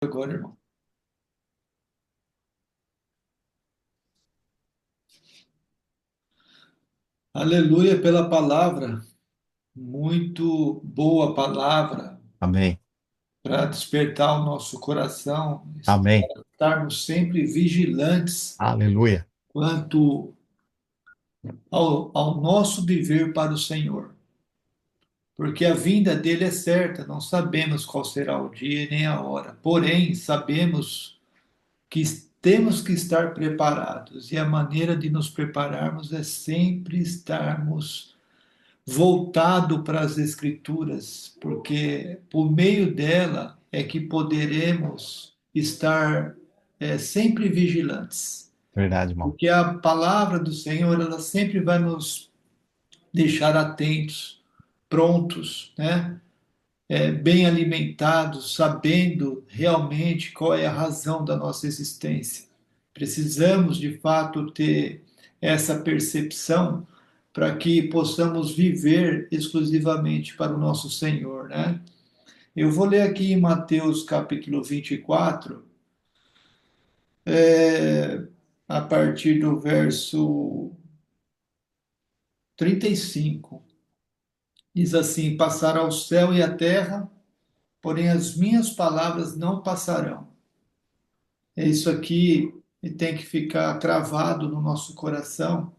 Agora, irmão. Aleluia pela palavra, muito boa palavra Amém. para despertar o nosso coração, Amém. estarmos sempre vigilantes Aleluia. quanto ao nosso viver para o Senhor, porque a vinda dele é certa, não sabemos qual será o dia nem a hora, porém sabemos que temos que estar preparados e a maneira de nos prepararmos é sempre estarmos voltado para as Escrituras, porque por meio dela é que poderemos estar sempre vigilantes, Verdade, irmão. porque a palavra do Senhor ela sempre vai nos deixar atentos, prontos, né? Bem alimentados, sabendo realmente qual é a razão da nossa existência. Precisamos, de fato, ter essa percepção para que possamos viver exclusivamente para o nosso Senhor, né? Eu vou ler aqui em Mateus capítulo 24, é, a partir do verso 35. Diz assim: Passará o céu e a terra, porém as minhas palavras não passarão. É isso aqui que tem que ficar cravado no nosso coração,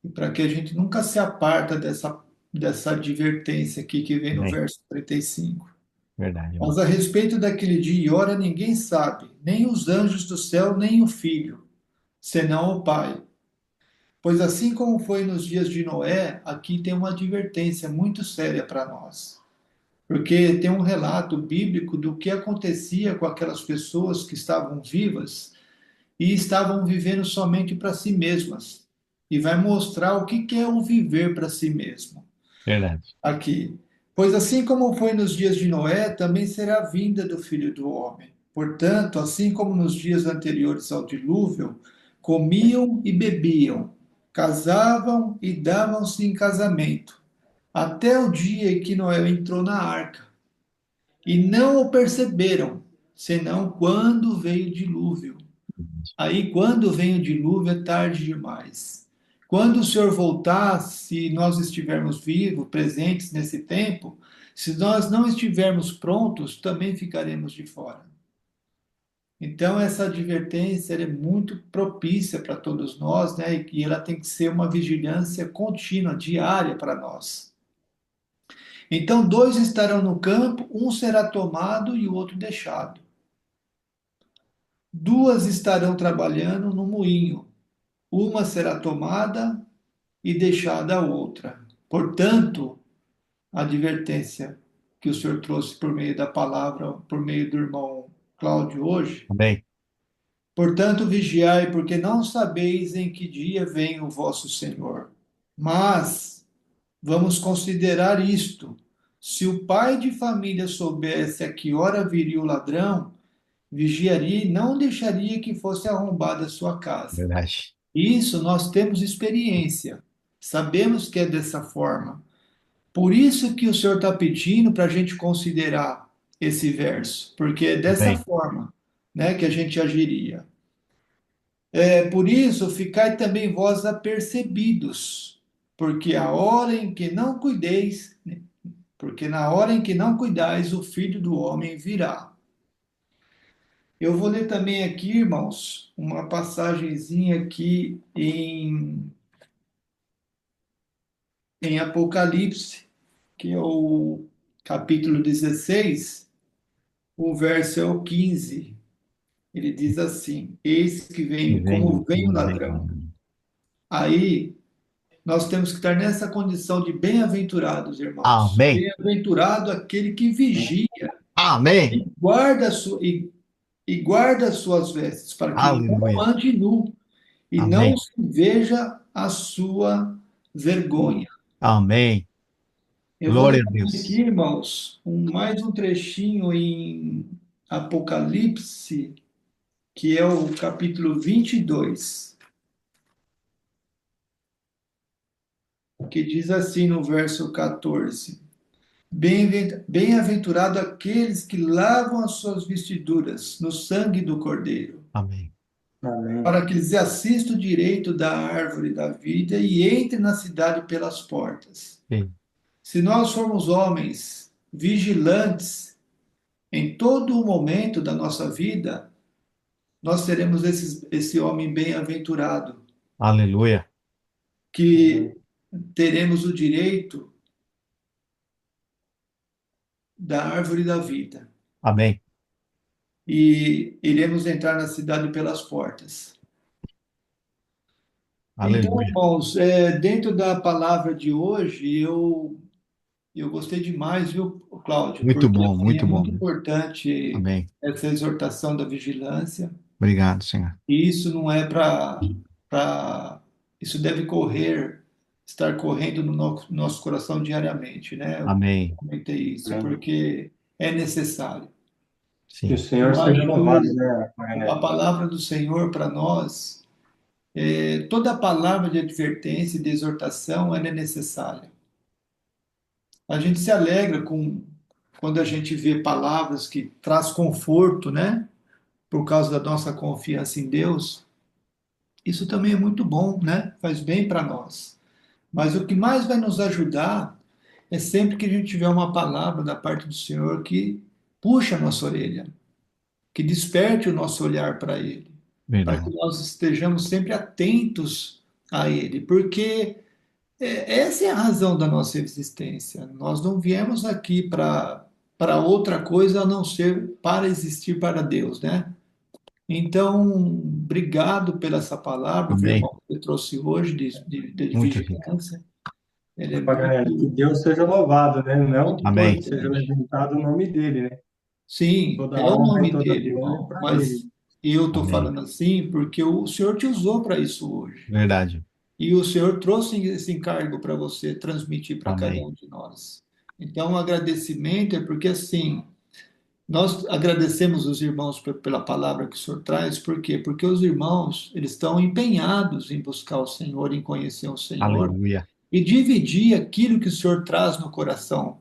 e para que a gente nunca se aparta dessa advertência aqui que vem no Amém. verso 35. Verdade, Mas irmão. a respeito daquele dia e hora ninguém sabe, nem os anjos do céu, nem o Filho, senão o Pai. Pois assim como foi nos dias de Noé, aqui tem uma advertência muito séria para nós. Porque tem um relato bíblico do que acontecia com aquelas pessoas que estavam vivas e estavam vivendo somente para si mesmas. E vai mostrar o que é o viver para si mesmo Verdade. aqui. Pois assim como foi nos dias de Noé, também será a vinda do Filho do Homem. Portanto, assim como nos dias anteriores ao dilúvio, comiam e bebiam, casavam e davam-se em casamento, até o dia em que Noé entrou na arca. E não o perceberam, senão quando veio o dilúvio. Aí, quando vem o dilúvio, é tarde demais. Quando o Senhor voltar, se nós estivermos vivos, presentes nesse tempo, se nós não estivermos prontos, também ficaremos de fora. Então, essa advertência ela é muito propícia para todos nós, né? E ela tem que ser uma vigilância contínua, diária para nós. Então, dois estarão no campo, um será tomado e o outro deixado. Duas estarão trabalhando no moinho, uma será tomada e deixada a outra. Portanto, a advertência que o Senhor trouxe por meio da palavra, por meio do irmão Cláudio hoje. Amém. Portanto, vigiai, porque não sabeis em que dia vem o vosso Senhor. Mas vamos considerar isto: se o pai de família soubesse a que hora viria o ladrão, vigiaria e não deixaria que fosse arrombada a sua casa. Verdade. Isso nós temos experiência, sabemos que é dessa forma. Por isso que o Senhor está pedindo para a gente considerar esse verso, porque é dessa Amém. forma, né, que a gente agiria. É por isso, ficai também vós apercebidos, porque a hora em que não cuideis, porque na hora em que não cuidais, o Filho do Homem virá. Eu vou ler também aqui, irmãos, uma passagenzinha aqui em Apocalipse, que é o capítulo 16, o verso é o 15. Ele diz assim: Eis que E venho vem, como vem o e vem. ladrão. Aí nós temos que estar nessa condição de bem-aventurados, irmãos. Amém. Bem-aventurado aquele que vigia Amém. e guarda as suas vestes, para que não Aleluia. ande nu e não Amém. se veja a sua vergonha. Amém. Eu vou ler Glória a também aqui, Deus. irmãos, mais um trechinho em Apocalipse, que é o capítulo 22, que diz assim no verso 14: Bem-aventurado aqueles que lavam as suas vestiduras no sangue do Cordeiro, Amém. Amém. para que lhes assista o direito da árvore da vida e entre na cidade pelas portas. Sim. Se nós formos homens vigilantes em todo o momento da nossa vida, nós teremos esse homem bem-aventurado, Aleluia. que Amém. teremos o direito da árvore da vida Amém. e iremos entrar na cidade pelas portas. Então, Aleluia. irmãos, dentro da palavra de hoje, eu gostei demais, viu, Cláudio? Muito Porque bom, assim, é muito bom muito mesmo. importante Amém. essa exortação da vigilância. Obrigado, Senhor. E isso não é isso deve estar correndo no nosso coração diariamente, né? Eu Amém. comentei isso, Amém. porque é necessário. Que o Sim. Senhor Eu seja acho que louvado, né, a Maranhão? palavra do Senhor para nós, toda palavra de advertência e de exortação, ela é necessária. A gente se alegra quando a gente vê palavras que traz conforto, né? Por causa da nossa confiança em Deus. Isso também é muito bom, né? Faz bem para nós. Mas o que mais vai nos ajudar é sempre que a gente tiver uma palavra da parte do Senhor que puxa a nossa orelha, que desperte o nosso olhar para Ele, para que Verdade. nós estejamos sempre atentos a Ele, porque essa é a razão da nossa existência. Nós não viemos aqui para outra coisa a não ser para existir para Deus, né? Então, obrigado pela essa palavra, viu, Amém. irmão, que você trouxe hoje de Muito rica. vigilância. Ele é Maranhão, que muito, Deus seja louvado, né? Não muito que Amém. seja importante. levantado o nome dele, né? Sim, Toda é o honra e nome toda dele, glória irmão, para ele. mas eu estou Amém. falando assim porque o Senhor te usou para isso hoje. Verdade. E o Senhor trouxe esse encargo para você transmitir para cada Amém. um de nós. Então, o agradecimento é porque, assim, nós agradecemos os irmãos pela palavra que o Senhor traz, por quê? Porque os irmãos, eles estão empenhados em buscar o Senhor, em conhecer o Senhor Aleluia. e dividir aquilo que o Senhor traz no coração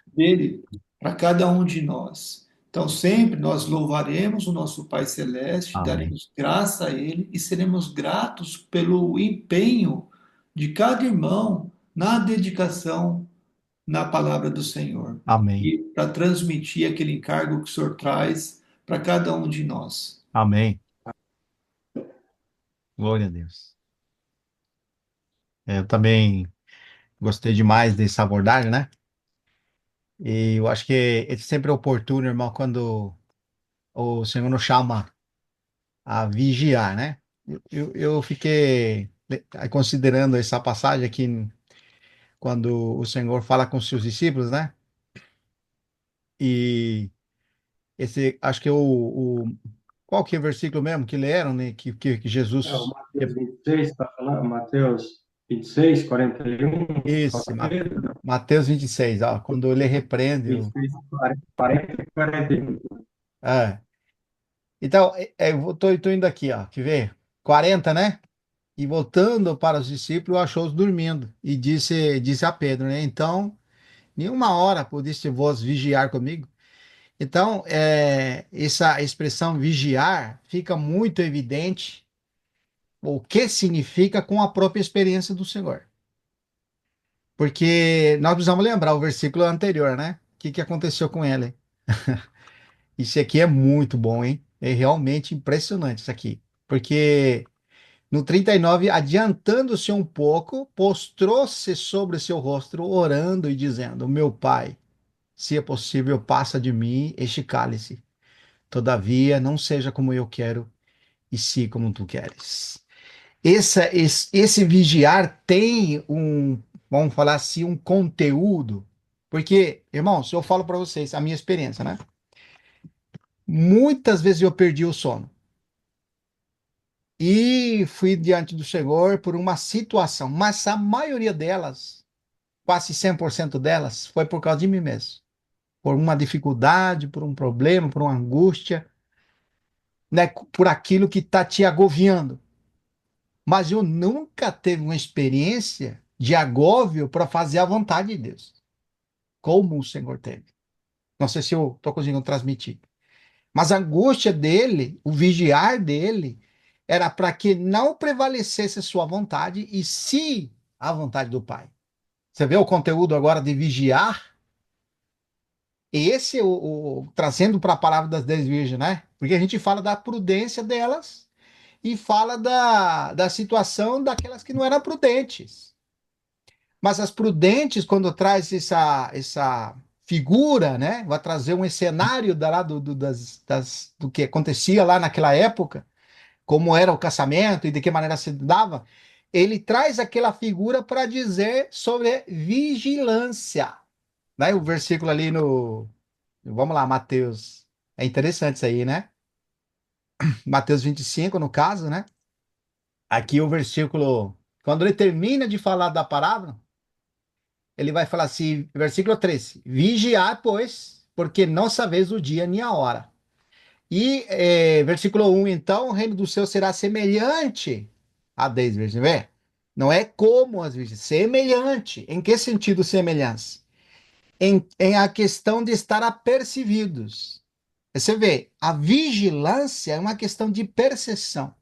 dele para cada um de nós. Então, sempre nós louvaremos o nosso Pai Celeste, Amém. daremos graça a Ele e seremos gratos pelo empenho de cada irmão na dedicação na palavra do Senhor Amém. e para transmitir aquele encargo que o Senhor traz para cada um de nós. Amém. Glória a Deus. Eu também gostei demais dessa abordagem, né? E eu acho que é sempre oportuno, irmão, quando o Senhor nos chama a vigiar, né? Eu fiquei considerando essa passagem aqui, quando o Senhor fala com os seus discípulos, né? E esse, acho que é qual que é o versículo mesmo que leram, né? Que É, o Jesus, Mateus 26 está falando, Mateus 26, 41, fala esse, Pedro, Mateus 26, ó, quando ele repreende, 26, 40 e 41. é. Então, tô indo aqui, ó, que vê? 40, né? E voltando para os discípulos, achou-os dormindo. E disse a Pedro, né? Então, nenhuma hora pudiste vós vigiar comigo. Então, essa expressão vigiar fica muito evidente o que significa com a própria experiência do Senhor. Porque nós precisamos lembrar o versículo anterior, né? O que que aconteceu com ele? Isso aqui é muito bom, hein? É realmente impressionante isso aqui. Porque no 39, adiantando-se um pouco, postrou-se sobre seu rosto, orando e dizendo: Meu pai, se é possível, passa de mim este cálice. Todavia, não seja como eu quero, e sim como tu queres. Esse vigiar tem vamos falar assim, um conteúdo. Porque, irmãos, eu falo para vocês a minha experiência, né? Muitas vezes eu perdi o sono. E fui diante do Senhor por uma situação, mas a maioria delas, quase 100% delas, foi por causa de mim mesmo. Por uma dificuldade, por um problema, por uma angústia, né? Por aquilo que está te agoviando. Mas eu nunca teve uma experiência de agóvio para fazer a vontade de Deus. como o Senhor teve. Não sei se eu estou conseguindo transmitir. Mas a angústia dele, o vigiar dele, era para que não prevalecesse sua vontade e sim a vontade do Pai. Você vê o conteúdo agora de vigiar? Esse é trazendo para a palavra das 10 virgens, né? Porque a gente fala da prudência delas e fala da situação daquelas que não eram prudentes. Mas as prudentes, quando traz essa figura, né? Vai trazer um cenário lá do que acontecia lá naquela época, como era o casamento e de que maneira se dava, ele traz aquela figura para dizer sobre vigilância. Né? O versículo ali no. Vamos lá, Mateus. É interessante isso aí, né? Mateus 25, no caso, né? Aqui o versículo. Quando ele termina de falar da palavra, ele vai falar assim, versículo 13: Vigiai, pois, porque não sabeis o dia nem a hora. E versículo 1, então, o reino dos céus será semelhante a 10 virgens, vê? Não é como as virgens, semelhante. Em que sentido semelhança? Em a questão de estar apercebidos. Você vê, a vigilância é uma questão de percepção.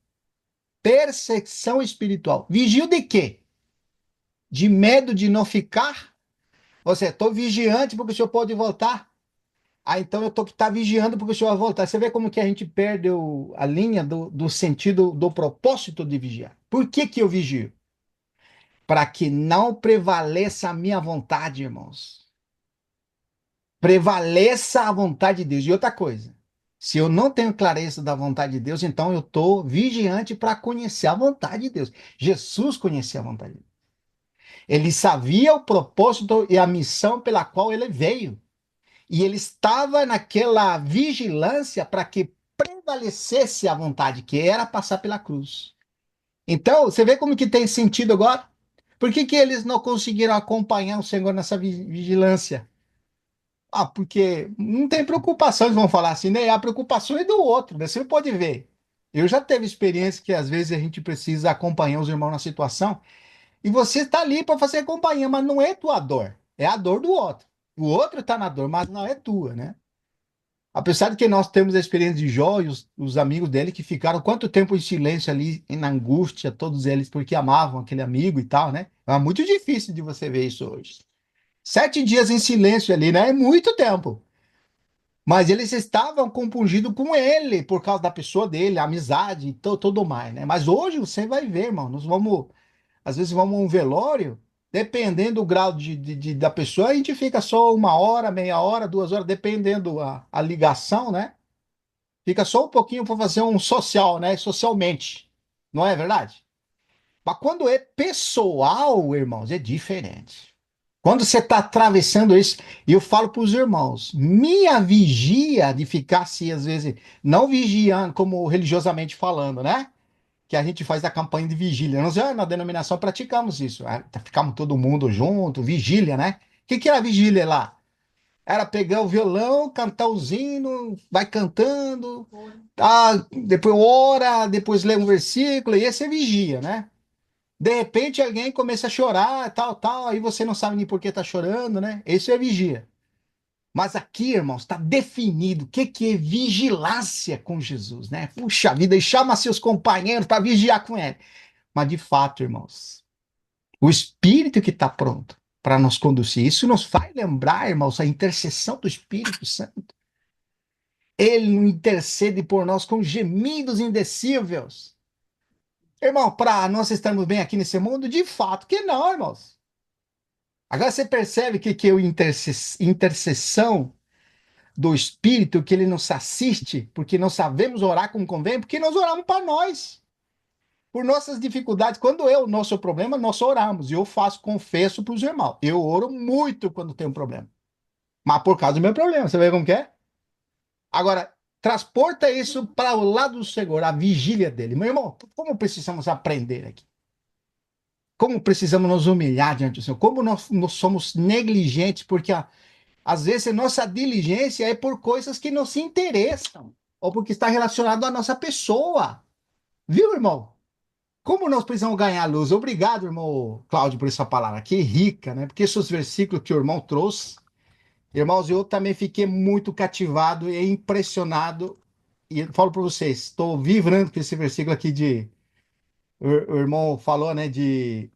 Percepção espiritual. Vigio de quê? De medo de não ficar? Ou seja, estou vigiante porque o senhor pode voltar. Ah, então eu tô que estar vigiando porque o senhor vai voltar. Você vê como que a gente perde a linha do sentido, do propósito de vigiar. Por que que eu vigio? Para que não prevaleça a minha vontade, irmãos. Prevaleça a vontade de Deus. E outra coisa, se eu não tenho clareza da vontade de Deus, então eu estou vigiante para conhecer a vontade de Deus. Jesus conhecia a vontade de Deus. Ele sabia o propósito e a missão pela qual ele veio. E ele estava naquela vigilância para que prevalecesse a vontade, que era passar pela cruz. Então, você vê como que tem sentido agora? Por que que eles não conseguiram acompanhar o Senhor nessa vigilância? Ah, porque não tem preocupação, eles vão falar assim, né? A preocupação é do outro, né? Você pode ver. Eu já teve experiência que às vezes a gente precisa acompanhar os irmãos na situação e você está ali para fazer companhia, mas não é tua dor, é a dor do outro. O outro está na dor, mas não é tua, né? Apesar de que nós temos a experiência de Jó e os amigos dele que ficaram quanto tempo em silêncio ali, na angústia, todos eles, porque amavam aquele amigo e tal, né? É muito difícil de você ver isso hoje. 7 dias em silêncio ali, né? É muito tempo. Mas eles estavam compungidos com ele, por causa da pessoa dele, a amizade e tudo mais, né? Mas hoje você vai ver, irmão, nós vamos, às vezes vamos a um velório, dependendo do grau da pessoa, a gente fica só 1 hora, meia hora, 2 horas, dependendo a ligação, né? Fica só um pouquinho para fazer um social, né? Socialmente. Não é verdade? Mas quando é pessoal, irmãos, é diferente. Quando você está atravessando isso, e eu falo para os irmãos, minha vigia de ficar assim, às vezes, não vigiando, como religiosamente falando, né? Que a gente faz a campanha de vigília. Nós na denominação praticamos isso. Ficamos todo mundo junto, vigília, né? O que que era a vigília lá? Era pegar o violão, cantar os hinos, vai cantando, tá, depois ora, depois lê um versículo, e esse é vigia, né? De repente alguém começa a chorar, tal, tal, aí você não sabe nem por que tá chorando, né? Isso é vigia. Mas aqui, irmãos, está definido o que que é vigilância com Jesus, né? Puxa vida, e chama seus companheiros para vigiar com ele. Mas de fato, irmãos, o Espírito que está pronto para nos conduzir, isso nos faz lembrar, irmãos, a intercessão do Espírito Santo. Ele intercede por nós com gemidos indecíveis. Irmão, para nós estarmos bem aqui nesse mundo, de fato que não, irmãos. Agora você percebe que é o intercessão do Espírito, que ele nos assiste, porque não sabemos orar como convém, porque nós oramos para nós. Por nossas dificuldades, quando é o nosso problema, nós oramos. E eu faço, confesso para os irmãos. Eu oro muito quando tem um problema. Mas por causa do meu problema, você vê como que é? Agora, transporta isso para o lado do Senhor, a vigília dele. Meu irmão, como precisamos aprender aqui? Como precisamos nos humilhar diante do Senhor? Como nós somos negligentes, porque às vezes a nossa diligência é por coisas que não se interessam, ou porque está relacionado à nossa pessoa. Viu, irmão? Como nós precisamos ganhar luz? Obrigado, irmão Cláudio, por essa palavra. Que rica, né? Porque esses versículos que o irmão trouxe, Irmãos, eu também fiquei muito cativado e impressionado. E eu falo para vocês, estou vibrando com esse versículo aqui de. O irmão falou, né, de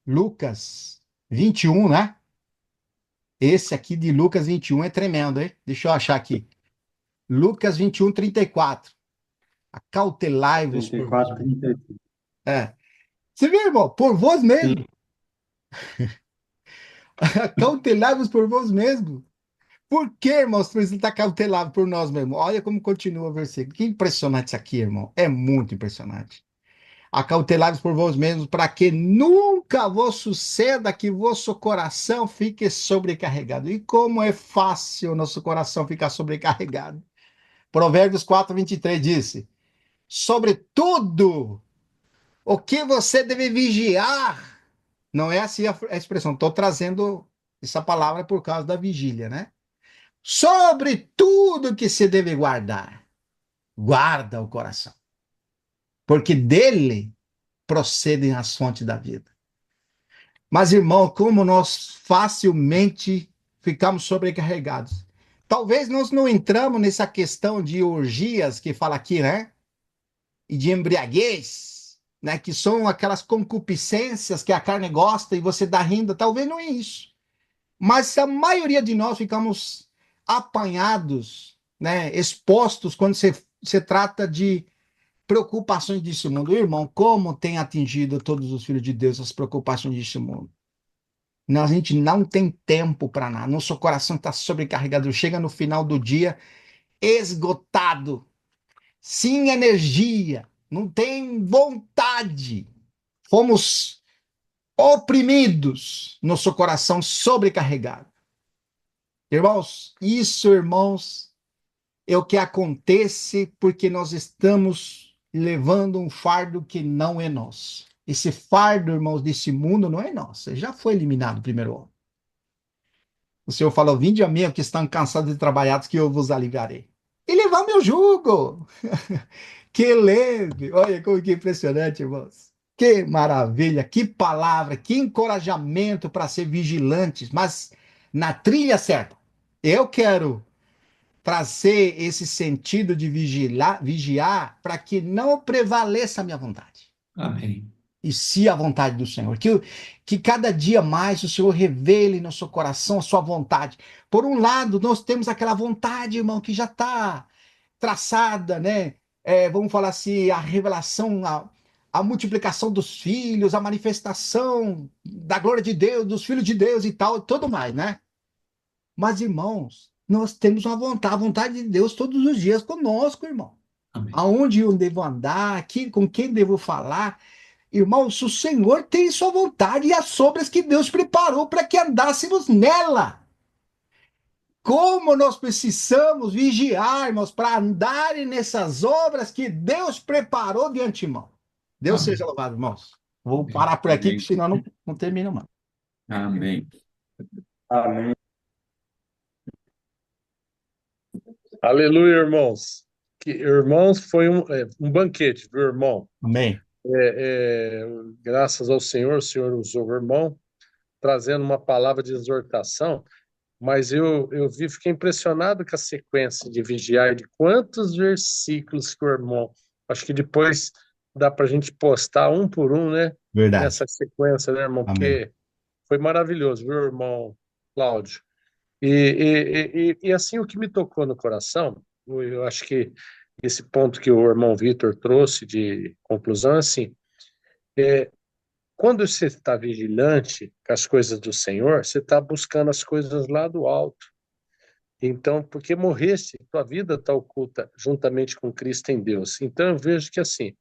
Lucas 21, né? Esse aqui de Lucas 21 é tremendo, hein? Deixa eu achar aqui. Lucas 21, 34. Acautelai-vos por vós 34, mesmos. 35. É. Você vê, irmão? Por vós mesmos. Sim, Acautelai-vos por vós mesmos. Por que, irmãos, precisa estar cautelado por nós mesmos? Olha como continua o versículo. Que impressionante isso aqui, irmão. É muito impressionante. Acautelai-vos por vós mesmos, para que nunca vos suceda que vosso coração fique sobrecarregado. E como é fácil nosso coração ficar sobrecarregado. Provérbios 4, 23 disse: sobretudo, o que você deve vigiar. Não é assim a expressão. Estou trazendo essa palavra por causa da vigília, né? Sobre tudo que se deve guardar, guarda o coração, porque dele procedem as fontes da vida. Mas, irmão, como nós facilmente ficamos sobrecarregados. Talvez nós não entramos nessa questão de orgias que fala aqui, né? E de embriaguez, né? Que são aquelas concupiscências que a carne gosta e você dá rindo. Talvez não é isso. Mas a maioria de nós ficamos apanhados, né? Expostos quando se trata de preocupações desse mundo. Irmão, como tem atingido todos os filhos de Deus as preocupações desse mundo? Não, a gente não tem tempo para nada. Nosso coração está sobrecarregado. Chega no final do dia esgotado, sem energia, não tem vontade. Fomos oprimidos, nosso coração sobrecarregado. Irmãos, isso, irmãos, é o que acontece porque nós estamos levando um fardo que não é nosso. Esse fardo, irmãos, desse mundo não é nosso. Já foi eliminado primeiro. O Senhor falou: vinde a mim, que estão cansados de trabalhar, que eu vos aliviarei. E levar meu jugo. Que leve. Olha como que impressionante, irmãos. Que maravilha, que palavra, que encorajamento para ser vigilantes, mas na trilha certa. Eu quero trazer esse sentido de vigiar para que não prevaleça a minha vontade Amém. e se a vontade do Senhor. Que cada dia mais o Senhor revele no seu coração a sua vontade. Por um lado, nós temos aquela vontade, irmão, que já está traçada, né? Vamos falar assim, a revelação, a multiplicação dos filhos, a manifestação da glória de Deus, dos filhos de Deus e tal, tudo mais, né? Mas, irmãos, nós temos uma vontade, a vontade de Deus todos os dias conosco, irmão. Amém. Aonde eu devo andar, com quem devo falar. Irmãos, o Senhor tem sua vontade e as obras que Deus preparou para que andássemos nela. Como nós precisamos vigiar, irmãos, para andarem nessas obras que Deus preparou de antemão. Deus seja Amém. louvado, irmãos. Vou Amém. parar por aqui, porque Amém. senão não termino mais. Amém. amém. Aleluia, irmãos. Irmãos, foi um banquete, viu, irmão? Amém. Graças ao Senhor, o Senhor usou o irmão, trazendo uma palavra de exortação, mas fiquei impressionado com a sequência de vigiar, de quantos versículos que o irmão, acho que depois dá para a gente postar um por um, né? Verdade. Nessa sequência, né, irmão? Amém. Porque foi maravilhoso, viu, irmão Cláudio? E assim, o que me tocou no coração, eu acho que esse ponto que o irmão Vitor trouxe de conclusão, é assim, quando você está vigilante com as coisas do Senhor, você está buscando as coisas lá do alto. Então, porque morreste, tua vida está oculta juntamente com Cristo em Deus. Então, eu vejo que, assim,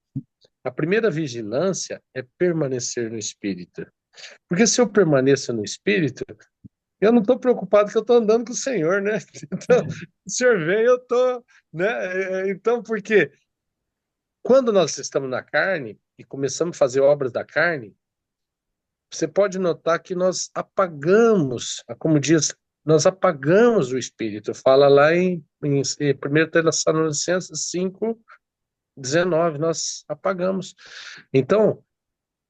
a primeira vigilância é permanecer no Espírito. Porque se eu permaneço no Espírito, eu não estou preocupado que eu estou andando com o Senhor, né? Então, o Senhor vem, eu estou, né? Então, porque quando nós estamos na carne e começamos a fazer obras da carne, você pode notar que nós apagamos, como diz, nós apagamos o Espírito. Fala lá em 1 Tessalonicenses 5:19, nós apagamos. Então,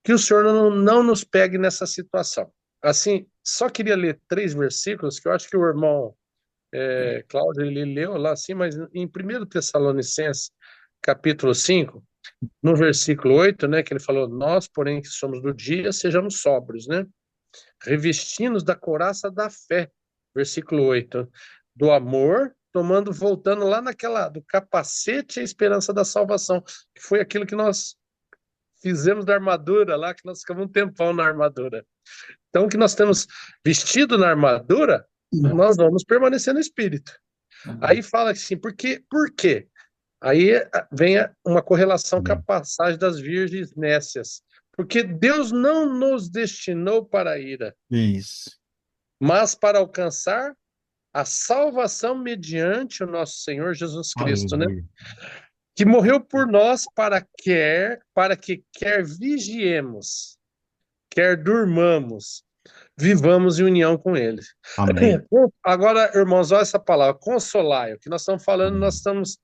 que o Senhor não nos pegue nessa situação. Assim, só queria ler 3 versículos que eu acho que o irmão Cláudio, ele leu lá assim, mas em 1 Tessalonicenses, capítulo 5, no versículo 8, né, que ele falou, nós, porém, que somos do dia, sejamos sóbrios, né? Revestindo-nos da couraça da fé, versículo 8, do amor, voltando lá naquela, do capacete e a esperança da salvação, que foi aquilo que nós fizemos da armadura lá, que nós ficamos um tempão na armadura. Então, o que nós temos vestido na armadura, nós vamos permanecer no Espírito. Aí fala assim, por quê? Aí vem uma correlação com a passagem das virgens nécias. Porque Deus não nos destinou para a ira, Isso. mas para alcançar a salvação mediante o nosso Senhor Jesus Cristo, né? Aleluia. Que morreu por nós para que quer vigiemos, quer durmamos, vivamos em união com Ele. Amém. Agora, irmãos, olha essa palavra, consolai. O que nós estamos falando, nós estamos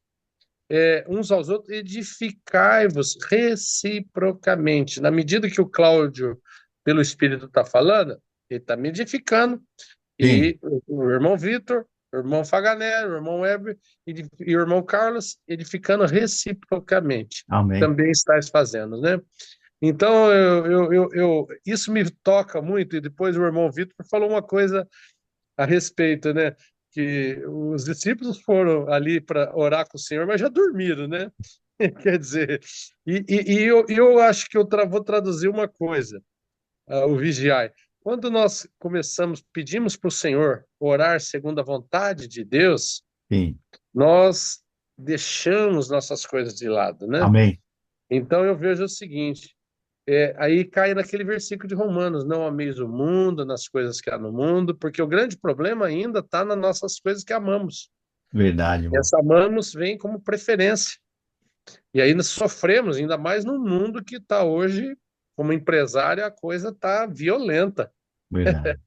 uns aos outros, edificai-vos reciprocamente. Na medida que o Cláudio, pelo Espírito, está falando, ele está me edificando, Sim. e o irmão Vitor, o irmão Fagané, o irmão Weber e o irmão Carlos, edificando reciprocamente. Amém. Também estáis fazendo, né? Então, isso me toca muito, e depois o irmão Vitor falou uma coisa a respeito, né? Que os discípulos foram ali para orar com o Senhor, mas já dormiram, né? Quer dizer, eu acho que vou traduzir uma coisa, o vigiar. Quando nós pedimos para o Senhor orar segundo a vontade de Deus, Sim. nós deixamos nossas coisas de lado, né? Amém. Então eu vejo o seguinte, aí cai naquele versículo de Romanos, não ameis o mundo, nas coisas que há no mundo, porque o grande problema ainda está nas nossas coisas que amamos. Verdade, irmão. Essa amamos vem como preferência. E aí nós sofremos, ainda mais no mundo que está hoje, como empresário, a coisa está violenta, Verdade.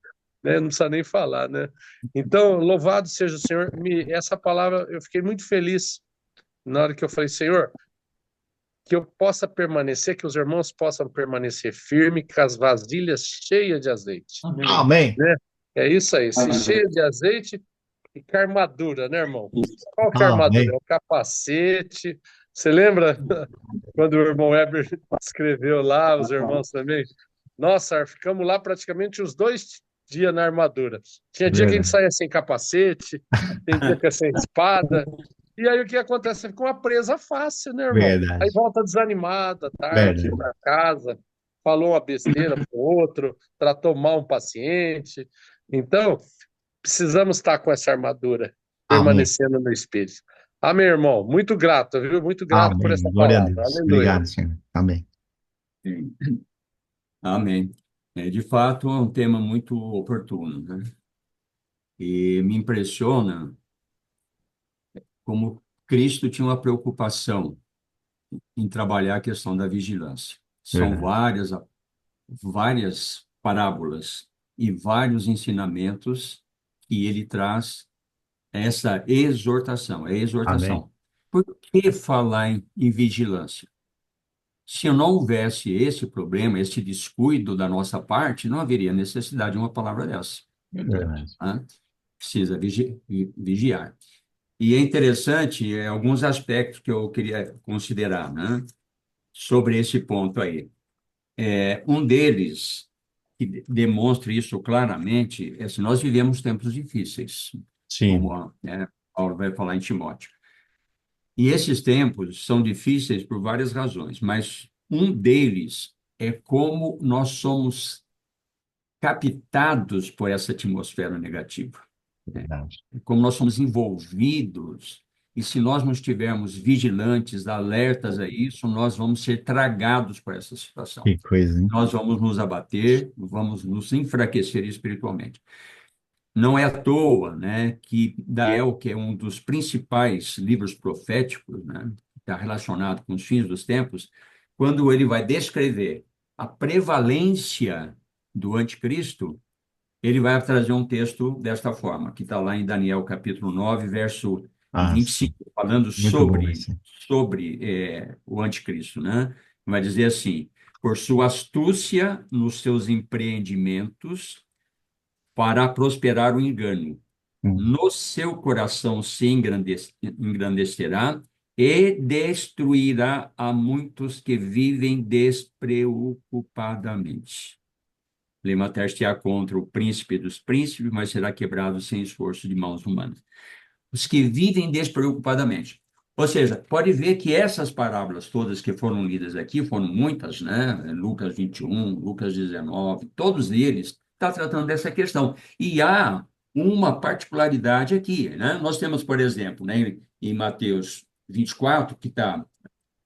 né? Não precisa nem falar, né? Então, louvado seja o Senhor. Essa palavra, eu fiquei muito feliz na hora que eu falei, Senhor, que eu possa permanecer, que os irmãos possam permanecer firme, com as vasilhas cheias de azeite. Amém. Né? É isso aí, se Amém. cheia de azeite e com a armadura, né, irmão? Qual que é a Amém. armadura? É o capacete. Você lembra quando o irmão Weber escreveu lá, os irmãos também? Nossa, ficamos lá praticamente os 2 dias na armadura. Tinha dia que a gente Verdade. saía sem capacete, tem dia que é sem espada. E aí o que acontece? Você fica uma presa fácil, né, irmão? Aí Verdade. volta desanimada, tarde, Verdade. para casa, falou uma besteira para o outro, tratou mal um paciente. Então, precisamos estar com essa armadura, Amém. permanecendo no Espírito. Amém, irmão. Muito grato, viu? Muito grato por essa Amém. Glória a palavra. Deus. Aleluia. Obrigado, Senhor. Amém. Sim. Amém. De fato, é um tema muito oportuno, né? E me impressiona como Cristo tinha uma preocupação em trabalhar a questão da vigilância. São Verdade. várias parábolas e vários ensinamentos que ele traz essa exortação, é Amém. exortação. Por que falar em vigilância? Se não houvesse esse problema, esse descuido da nossa parte, não haveria necessidade de uma palavra dessa. Verdade. Né? Precisa vigiar. E é interessante alguns aspectos que eu queria considerar, né, sobre esse ponto aí. Um deles, que demonstra isso claramente, é se nós vivemos tempos difíceis, Sim. como Paulo vai falar em Timóteo. E esses tempos são difíceis por várias razões, mas um deles é como nós somos captados por essa atmosfera negativa, Verdade. como nós somos envolvidos, e se nós não estivermos vigilantes, alertas a isso, nós vamos ser tragados por essa situação. Que coisa, hein? Nós vamos nos abater, vamos nos enfraquecer espiritualmente. Não é à toa, né, que Daniel, que é um dos principais livros proféticos, né, que está relacionado com os fins dos tempos, quando ele vai descrever a prevalência do anticristo, ele vai trazer um texto desta forma, que está lá em Daniel capítulo 9, verso Ah, 25, falando muito bom esse. sobre o anticristo, né? Vai dizer assim, por sua astúcia nos seus empreendimentos, fará prosperar o engano, Hum. no seu coração se engrandecerá e destruirá a muitos que vivem despreocupadamente. Lemater-se-á contra o príncipe dos príncipes, mas será quebrado sem esforço de mãos humanas. Os que vivem despreocupadamente. Ou seja, pode ver que essas parábolas todas que foram lidas aqui, foram muitas, né? Lucas 21, Lucas 19, todos eles estão tratando dessa questão. E há uma particularidade aqui, né? Nós temos, por exemplo, né, em Mateus 24, que está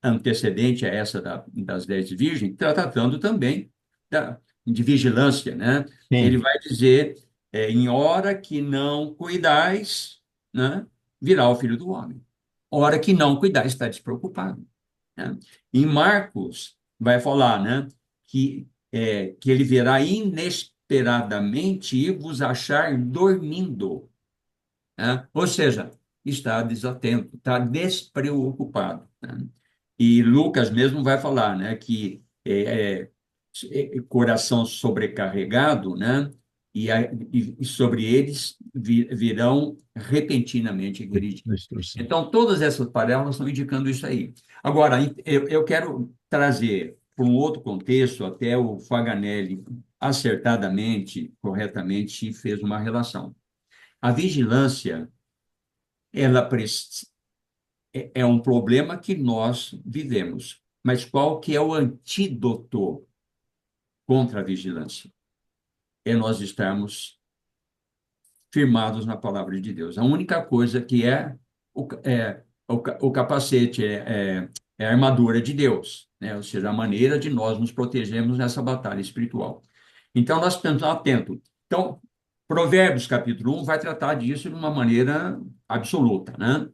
antecedente a essa das 10 virgens, está tratando também de vigilância, né? Ele Sim. vai dizer, em hora que não cuidais, né, virá o Filho do Homem. Hora que não cuidais, está despreocupado, né? Em Marcos, vai falar, né, que ele virá inesperadamente e vos achar dormindo, né? Ou seja, está desatento, está despreocupado, né? E Lucas mesmo vai falar, né, que coração sobrecarregado, né, e sobre eles virão repentinamente agredir. Destruição. Então, todas essas parábolas estão indicando isso aí. Agora, eu quero trazer para um outro contexto, até o Faganelli acertadamente, corretamente, fez uma relação. A vigilância, ela é um problema que nós vivemos. Mas qual que é o antídoto contra a vigilância? É nós estarmos firmados na palavra de Deus. A única coisa que o capacete é a armadura de Deus, né? Ou seja, a maneira de nós nos protegermos nessa batalha espiritual. Então, nós estamos atentos. Então, Provérbios, capítulo 1, vai tratar disso de uma maneira absoluta, né?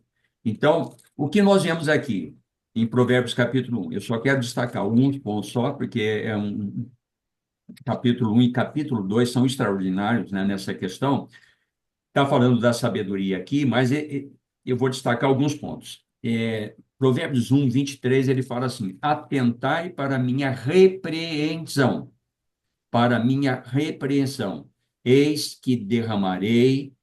Então, o que nós vemos aqui em Provérbios, capítulo 1? Eu só quero destacar alguns pontos só, porque capítulo 1 e capítulo 2 são extraordinários, né, nessa questão. Está falando da sabedoria aqui, mas eu vou destacar alguns pontos. Provérbios 1, 23, ele fala assim: atentai para a minha repreensão, para a minha repreensão. Eis que derramarei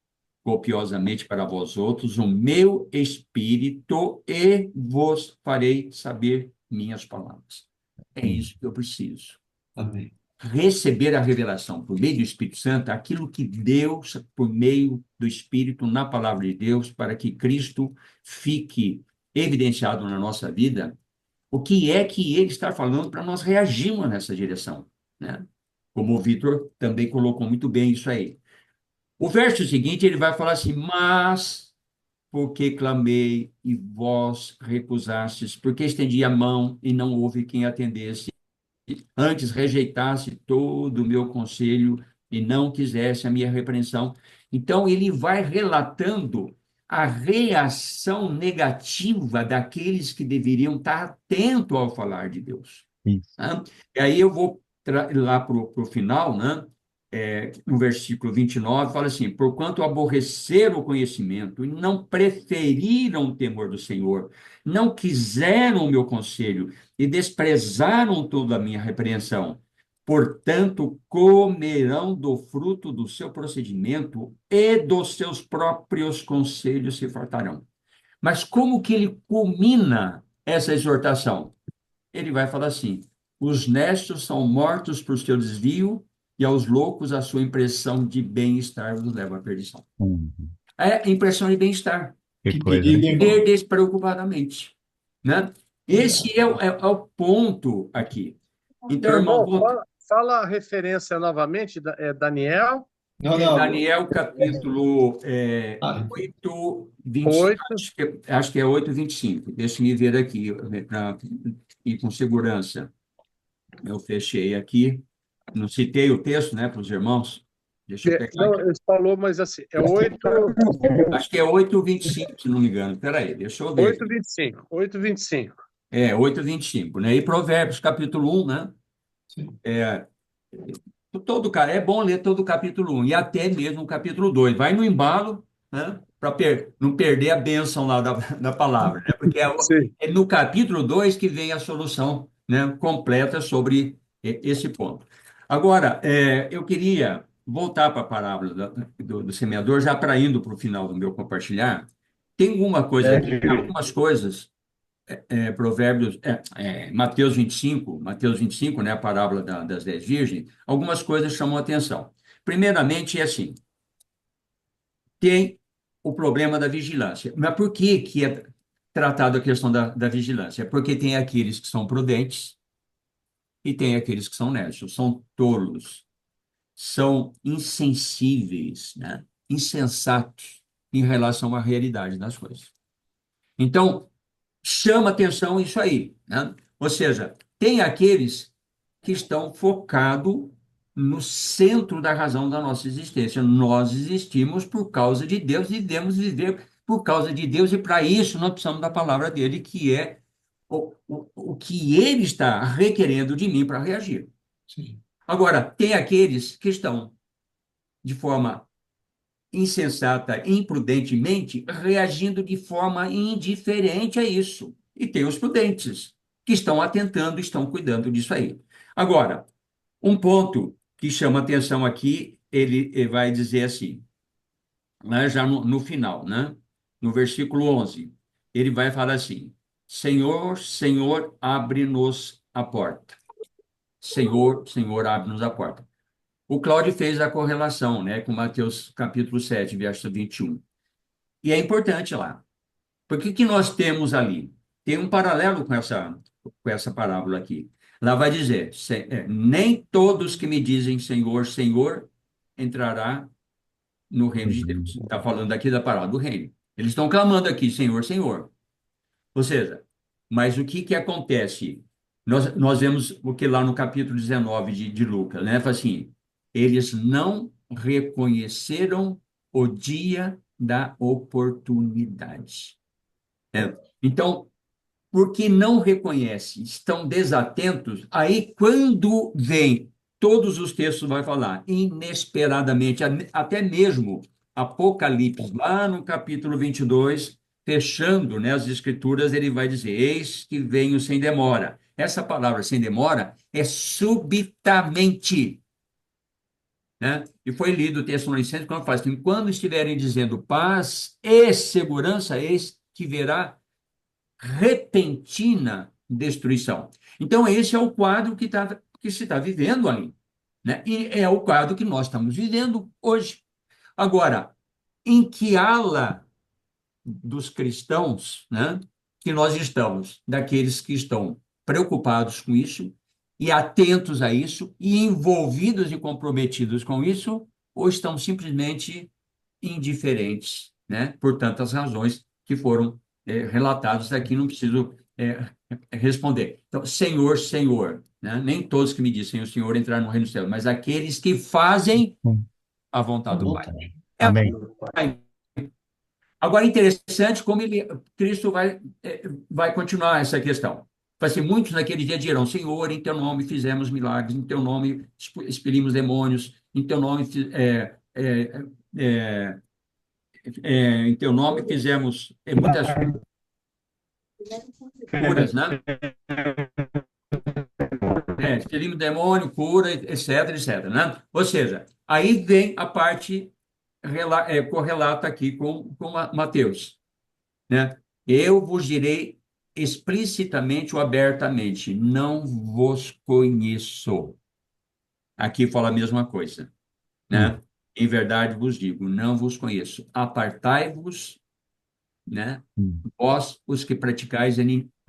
copiosamente para vós outros o meu espírito e vos farei saber minhas palavras. É Hum. isso que eu preciso. Amém. Receber a revelação por meio do Espírito Santo, aquilo que Deus, por meio do Espírito, na palavra de Deus, para que Cristo fique evidenciado na nossa vida, o que é que ele está falando para nós reagirmos nessa direção, né? Como o Vitor também colocou muito bem isso aí. O verso seguinte, ele vai falar assim: mas porque clamei e vós recusastes, porque estendi a mão e não houve quem atendesse, antes rejeitasse todo o meu conselho e não quisesse a minha repreensão. Então, ele vai relatando a reação negativa daqueles que deveriam estar atentos ao falar de Deus, Isso. né? E aí eu vou lá para o final, né? No versículo 29, fala assim: porquanto aborreceram o conhecimento e não preferiram o temor do Senhor, não quiseram o meu conselho e desprezaram toda a minha repreensão. Portanto, comerão do fruto do seu procedimento e dos seus próprios conselhos se fartarão. Mas como que ele culmina essa exortação? Ele vai falar assim: os nestos são mortos por seu desvio, e aos loucos a sua impressão de bem-estar os leva à perdição. Uhum. É impressão de bem-estar, Que Que coisa, né? perigo, irmão. viver despreocupadamente, né? Esse é o ponto aqui. Então, Meu irmão, irmão, fala a referência novamente, Daniel Não, não. Daniel capítulo Ah, 8, 25, 8. acho que é 8, 25. Deixa eu ver aqui, para ir com segurança. Eu fechei aqui. Não citei o texto, né, para os irmãos. Deixa eu pegar Não, aqui. ele falou, mas assim, é 8, Acho que é 8:25, se não me engano. Espera aí, deixa eu ver. 8:25, 8:25. 8:25, né? E Provérbios, capítulo 1, né? sim. É bom ler todo o capítulo 1 e até mesmo o capítulo 2. Vai no embalo, né? Para não perder a bênção lá da palavra, né? Porque Sim. é no capítulo 2 que vem a solução, né, completa sobre esse ponto. Agora, eu queria voltar para a parábola do semeador, já para indo para o final do meu compartilhar, tem alguma coisa aqui, algumas coisas, Provérbios, Mateus 25, né, a parábola das 10 virgens, algumas coisas chamam a atenção. Primeiramente, é assim, tem o problema da vigilância. Mas por que é tratado a questão da vigilância? Porque tem aqueles que são prudentes e tem aqueles que são necios, são tolos, são insensíveis, né? Insensatos em relação à realidade das coisas. Então, chama atenção isso aí, né? Ou seja, tem aqueles que estão focados no centro da razão da nossa existência. Nós existimos por causa de Deus e devemos viver por causa de Deus, e para isso nós precisamos da palavra dele, que é o que ele está requerendo de mim para reagir. Sim. Agora, tem aqueles que estão de forma insensata, imprudentemente, reagindo de forma indiferente a isso. E tem os prudentes, que estão atentando, estão cuidando disso aí. Agora, um ponto que chama atenção aqui, ele vai dizer assim, né, já no final, né, no versículo 11, ele vai falar assim: Senhor, Senhor, abre-nos a porta. Senhor, Senhor, abre-nos a porta. O Cláudio fez a correlação, né, com Mateus capítulo 7, verso 21. E é importante lá. Porque o que nós temos ali? Tem um paralelo com essa parábola aqui. Lá vai dizer, nem todos que me dizem Senhor, Senhor, entrará no reino de Deus. Está falando aqui da parábola do reino. Eles estão clamando aqui, Senhor, Senhor. Ou seja, mas o que acontece? Nós vemos o que lá no capítulo 19 de Lucas, né? Fala assim, eles não reconheceram o dia da oportunidade. Então, porque não reconhecem, estão desatentos, aí quando vem, todos os textos vai falar, inesperadamente, até mesmo Apocalipse, lá no capítulo 22, fechando, né, as escrituras, ele vai dizer, eis que venho sem demora. Essa palavra sem demora é subitamente, né? E foi lido o Tessalonicenses quando fala assim, quando estiverem dizendo paz e segurança, eis que verá repentina destruição. Então, esse é o quadro que se está vivendo ali, né? E é o quadro que nós estamos vivendo hoje. Agora, em que ala dos cristãos, né, que nós estamos? Daqueles que estão preocupados com isso e atentos a isso e envolvidos e comprometidos com isso, ou estão simplesmente indiferentes, né? Por tantas razões que foram relatadas aqui, não preciso responder. Então, Senhor, Senhor, né? Nem todos que me dizem o Senhor entraram no reino do céu, mas aqueles que fazem a vontade do Pai. Amém. Agora, interessante como Cristo vai continuar essa questão. Assim, muitos naquele dia dirão, Senhor, em teu nome fizemos milagres, em teu nome expelimos demônios, em teu nome é, em teu nome fizemos muitas curas, né? Expelimos demônio, cura, etc, etc, né? Ou seja, aí vem a parte correlata aqui com Mateus, né? Eu vos direi explicitamente ou abertamente, não vos conheço. Aqui fala a mesma coisa, né? Em verdade vos digo, não vos conheço. Apartai-vos, né? Vós, os que praticais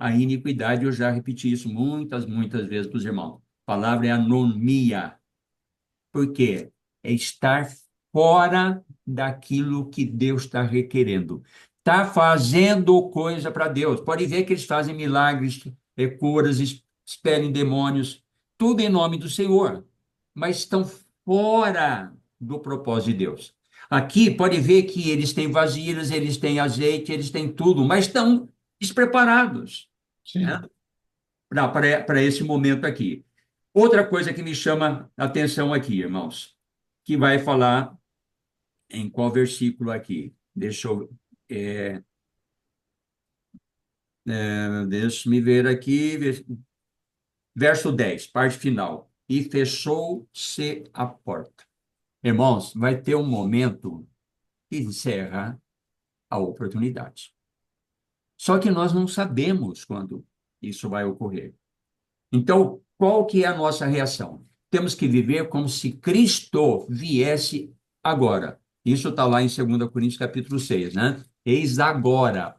a iniquidade, eu já repeti isso muitas, muitas vezes para os irmãos. A palavra é anomia. Por quê? É estar fora daquilo que Deus está requerendo. Está fazendo coisa para Deus. Pode ver que eles fazem milagres, curas, expelem demônios, tudo em nome do Senhor, mas estão fora do propósito de Deus. Aqui pode ver que eles têm vasilhas, eles têm azeite, eles têm tudo, mas estão despreparados, Sim. né, para esse momento aqui. Outra coisa que me chama a atenção aqui, irmãos, que vai falar em qual versículo aqui? Deixa-me ver aqui, verso 10, parte final. E fechou-se a porta. Irmãos, vai ter um momento que encerra a oportunidade. Só que nós não sabemos quando isso vai ocorrer. Então, qual que é a nossa reação? Temos que viver como se Cristo viesse agora. Isso está lá em 2 Coríntios capítulo 6, né? Eis agora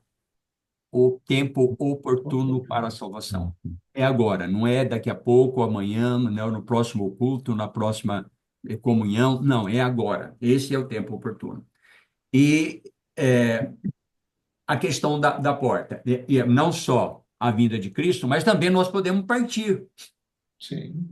o tempo oportuno para a salvação. É agora, não é daqui a pouco, amanhã, não é no próximo culto, na próxima comunhão. Não, é agora. Esse é o tempo oportuno. E é, a questão da porta, e não só a vinda de Cristo, mas também nós podemos partir, Sim,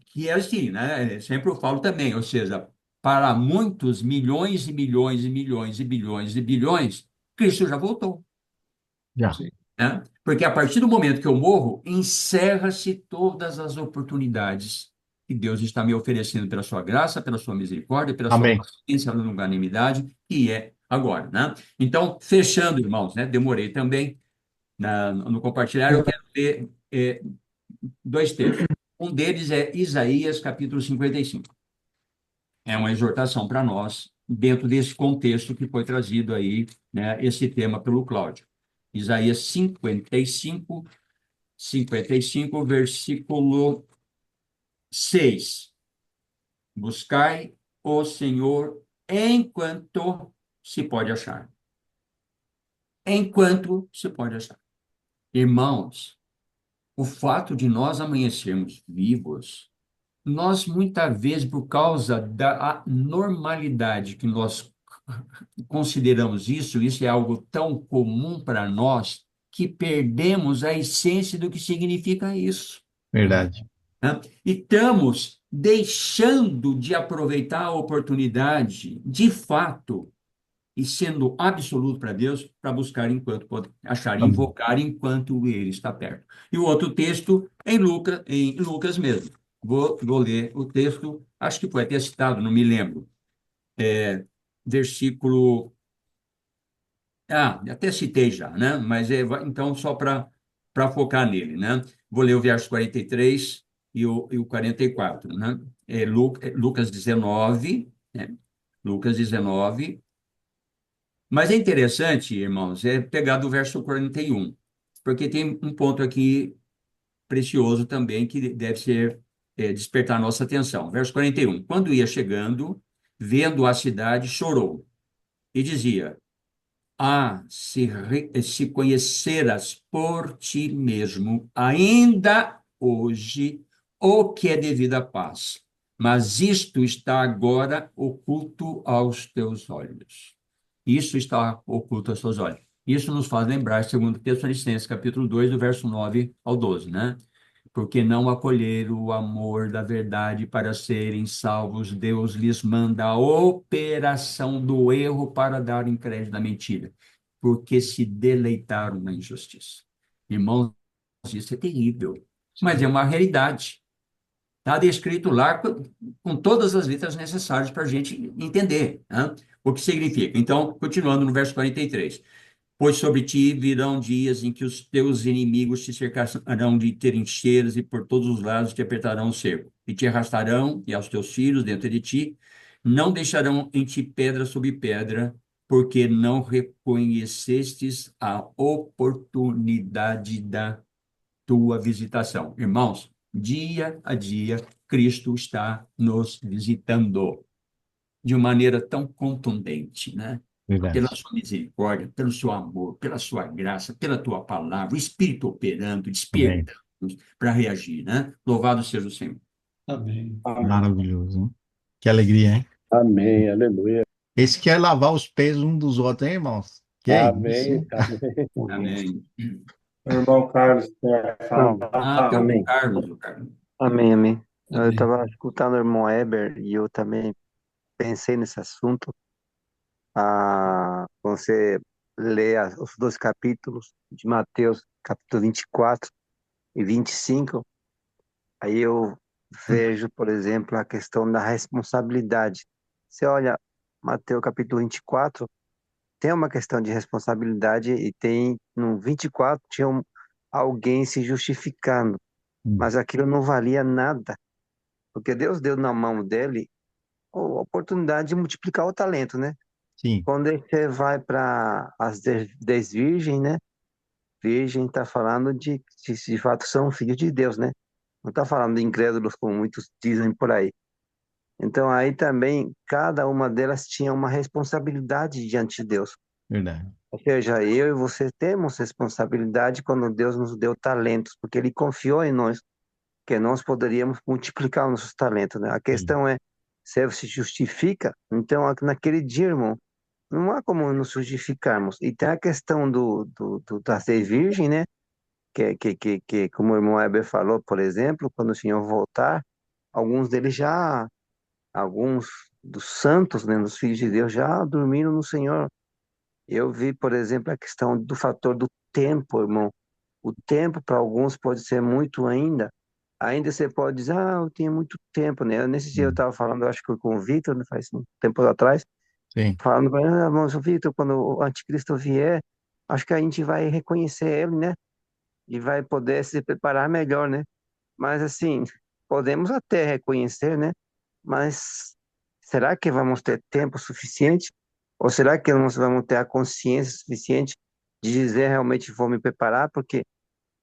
que é assim, né? Sempre eu falo também, ou seja, para muitos milhões e milhões e milhões e bilhões e bilhões, Cristo já voltou. Já. sim. Né? Porque a partir do momento que eu morro, encerra-se todas as oportunidades que Deus está me oferecendo pela sua graça, pela sua misericórdia, pela sua Amém. paciência, longanimidade, que é agora, né? Então, fechando, irmãos, né? Demorei também no compartilhar, eu quero ler dois textos. Um deles é Isaías, capítulo 55. É uma exortação para nós, dentro desse contexto que foi trazido aí, né, esse tema pelo Cláudio. Isaías 55, versículo 6. Buscai o Senhor enquanto se pode achar. Enquanto se pode achar. Irmãos, o fato de nós amanhecermos vivos, nós muitas vezes, por causa da normalidade que nós consideramos isso é algo tão comum para nós, que perdemos a essência do que significa isso. Verdade. Né? E estamos deixando de aproveitar a oportunidade, de fato, e sendo absoluto para Deus, para buscar enquanto pode achar, Amém. invocar enquanto Ele está perto. E o outro texto em Lucas mesmo. Vou ler o texto, acho que foi até citado, não me lembro. Versículo. Até citei já, né? Mas então, só para focar nele, né? Vou ler o verso 43 e o 44, né? Lucas 19, né? Lucas 19. Mas é interessante, irmãos, pegar do verso 41, porque tem um ponto aqui precioso também que deve ser despertar nossa atenção. Verso 41. Quando ia chegando, vendo a cidade, chorou e dizia: se conheceras por ti mesmo, ainda hoje, o que é devido à paz. Mas isto está agora oculto aos teus olhos. Isso está oculto aos teus olhos. Isso nos faz lembrar, segundo Tessalonicenses, capítulo 2, do verso 9 ao 12, né? Porque não acolheram o amor da verdade para serem salvos, Deus lhes manda a operação do erro para darem crédito à mentira, porque se deleitaram na injustiça. Irmãos, isso é terrível, mas é uma realidade. Está descrito lá com todas as letras necessárias para a gente entender, né? O que significa. Então, continuando no verso 43. Pois sobre ti virão dias em que os teus inimigos te cercarão de trincheiras e por todos os lados te apertarão o cerco, e te arrastarão e aos teus filhos dentro de ti, não deixarão em ti pedra sobre pedra, porque não reconhecestes a oportunidade da tua visitação. Irmãos, dia a dia, Cristo está nos visitando de maneira tão contundente, né? Pela Verdade. sua misericórdia, pelo seu amor, pela sua graça, pela tua palavra, o Espírito operando, Amém. despertando para reagir, né? Louvado seja o Senhor. Amém. Amém. Maravilhoso, hein? Que alegria, hein? Amém, aleluia. Esse quer lavar os pés um dos outros, hein, irmãos? Que é isso, Amém, hein? amém. Amém. O irmão Carlos quer Não, Tem falar. o amém, Carlos, o Carlos. amém, amém. Eu Amém. estava escutando o irmão Eber e eu também pensei nesse assunto. Você lê os dois capítulos de Mateus, capítulo 24 e 25, aí eu vejo, por exemplo, a questão da responsabilidade. Você olha Mateus capítulo 24, tem uma questão de responsabilidade e tem no 24 tinha alguém se justificando, Hum. mas aquilo não valia nada. Porque Deus deu na mão dele a oportunidade de multiplicar o talento, né? Sim, Quando você vai para as 10 virgens, né? Virgem está falando de fato são filhos de Deus, né? Não está falando de incrédulos, como muitos dizem por aí. Então, aí também, cada uma delas tinha uma responsabilidade diante de Deus. verdade. Ou seja, eu e você temos responsabilidade quando Deus nos deu talentos, porque Ele confiou em nós, que nós poderíamos multiplicar os nossos talentos, né? A Sim. questão é, se se justifica, então, naquele dia, irmão, não há como nos justificarmos. E tem a questão da ser virgem, né? Como o irmão Heber falou, por exemplo, quando o Senhor voltar, alguns deles já, alguns dos santos, né, dos filhos de Deus, já dormiram no Senhor. Eu vi, por exemplo, a questão do fator do tempo, irmão. O tempo para alguns pode ser muito ainda. Ainda você pode dizer, ah, eu tenho muito tempo, né? Nesse dia eu Hum. estava falando, eu acho que com o Victor, né, faz um tempo atrás, Sim. falando para ele, ah, irmão, Victor, quando o anticristo vier, acho que a gente vai reconhecer ele, né? E vai poder se preparar melhor, né? Mas assim, podemos até reconhecer, né? Mas será que vamos ter tempo suficiente? Ou será que nós vamos ter a consciência suficiente de dizer realmente vou me preparar? Porque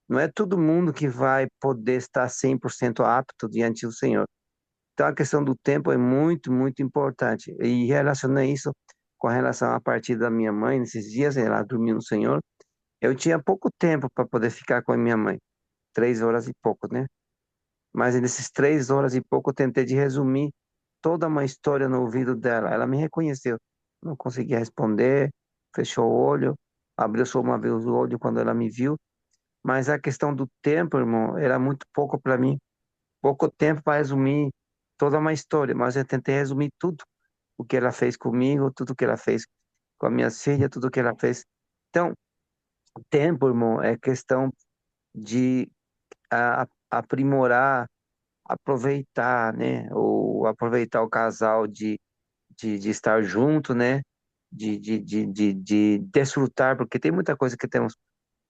não é todo mundo que vai poder estar 100% apto diante do Senhor. Então a questão do tempo é muito, muito importante. E relacionei isso com relação à partida da minha mãe, nesses dias, ela dormiu no Senhor. Eu tinha pouco tempo para poder ficar com a minha mãe, 3 horas e pouco, né? Mas nesses 3 horas e pouco eu tentei de resumir toda uma história no ouvido dela. Ela me reconheceu. Não conseguia responder, fechou o olho, abriu só uma vez o olho quando ela me viu. Mas a questão do tempo, irmão, era muito pouco para mim. Pouco tempo para resumir toda uma história. Mas eu tentei resumir tudo o que ela fez comigo, tudo que ela fez com a minha filha, tudo que ela fez. Então, tempo, irmão, é questão de aprimorar, aproveitar, né? Ou aproveitar o casal de estar junto, né? De desfrutar, porque tem muita coisa que temos,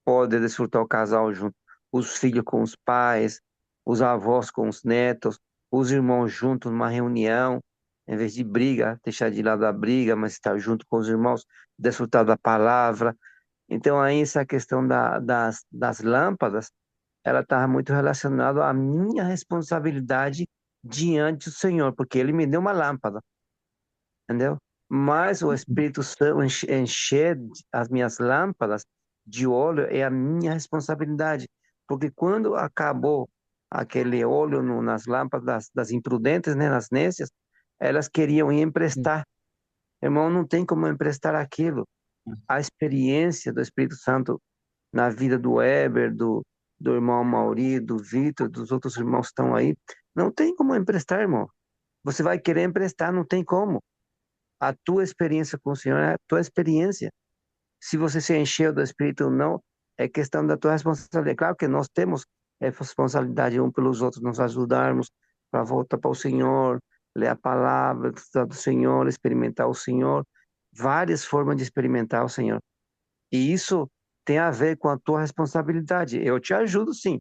pode desfrutar o casal junto. Os filhos com os pais, os avós com os netos, os irmãos juntos numa reunião, em vez de briga, deixar de lado a briga, mas estar junto com os irmãos, desfrutar da palavra. Então, aí essa questão das lâmpadas, ela estava muito relacionada à minha responsabilidade diante do Senhor, porque Ele me deu uma lâmpada, entendeu? Mas o Espírito Santo encher as minhas lâmpadas de óleo é a minha responsabilidade, porque quando acabou aquele óleo nas lâmpadas das imprudentes, né, nas nécias, elas queriam ir emprestar. Irmão, não tem como emprestar aquilo. A experiência do Espírito Santo na vida do Weber, do irmão Mauri, do Vitor, dos outros irmãos que estão aí. Não tem como emprestar, irmão. Você vai querer emprestar, não tem como. A tua experiência com o Senhor é a tua experiência. Se você se encheu do Espírito ou não, é questão da tua responsabilidade. Claro que nós temos responsabilidade um pelos outros, nos ajudarmos para voltar para o Senhor, ler a palavra do Senhor, experimentar o Senhor. Várias formas de experimentar o Senhor. E isso tem a ver com a tua responsabilidade. Eu te ajudo, sim,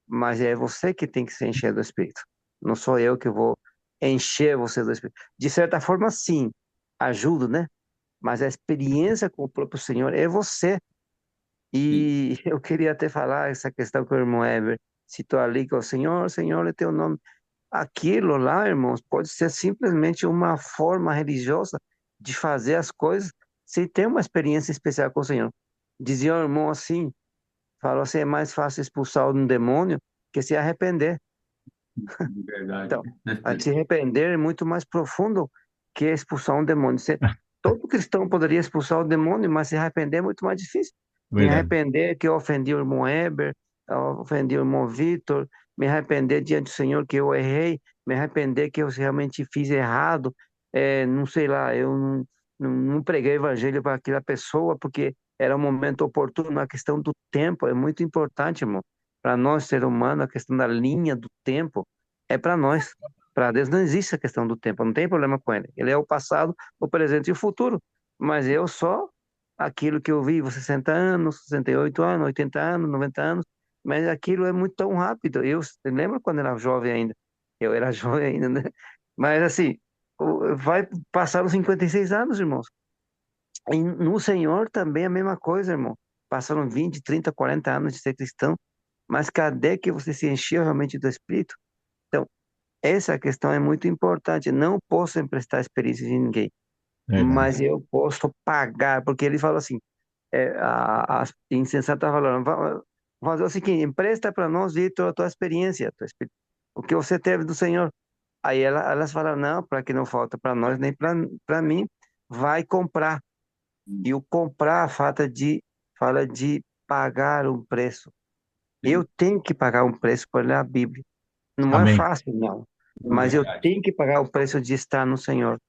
mas é você que tem que se encher do Espírito. Não sou eu que vou encher você do Espírito. De certa forma, sim, ajudo, né? Mas a experiência com o próprio Senhor é você. Sim. E eu queria até falar essa questão que o irmão Ever citou ali, que é o Senhor, Senhor é teu nome. Aquilo lá, irmãos, pode ser simplesmente uma forma religiosa de fazer as coisas sem ter uma experiência especial com o Senhor. Dizia o irmão assim, falou assim, é mais fácil expulsar um demônio que se arrepender. Verdade. Então, a se arrepender é muito mais profundo que expulsar um demônio. Todo cristão poderia expulsar o demônio, mas se arrepender é muito mais difícil. Me Verdade. arrepender que eu ofendi o irmão Heber, eu ofendi o irmão Vitor, me arrepender diante do Senhor que eu errei, me arrepender que eu realmente fiz errado, não sei lá, eu não preguei o evangelho para aquela pessoa porque era um momento oportuno. A questão do tempo é muito importante, irmão. Para nós, ser humano, a questão da linha do tempo é para nós. Para Deus não existe a questão do tempo, não tem problema com ele. Ele é o passado, o presente e o futuro. Mas eu só aquilo que eu vivo, 60 anos, 68 anos, 80 anos, 90 anos, mas aquilo é muito tão rápido. Eu lembro quando era jovem ainda, eu era jovem ainda, né? Mas assim, vai passar os 56 anos, irmãos. E no Senhor também é a mesma coisa, irmão. Passaram 20, 30, 40 anos de ser cristão, mas cadê que você se encheu realmente do Espírito? Então, essa questão é muito importante. Não posso emprestar experiência de ninguém, Verdade. mas eu posso pagar, porque ele fala assim, a insensata está falando, vamos fazer o seguinte, empresta para nós, Vitor, a tua experiência, o que você teve do Senhor. Aí elas falam, não, para que não falta para nós, nem para mim, vai comprar. E o comprar fala de pagar um preço. Eu Sim, tenho que pagar um preço por ler a Bíblia. Não é Amém. fácil, não. é Mas eu verdade. tenho que pagar o preço de estar no Senhor.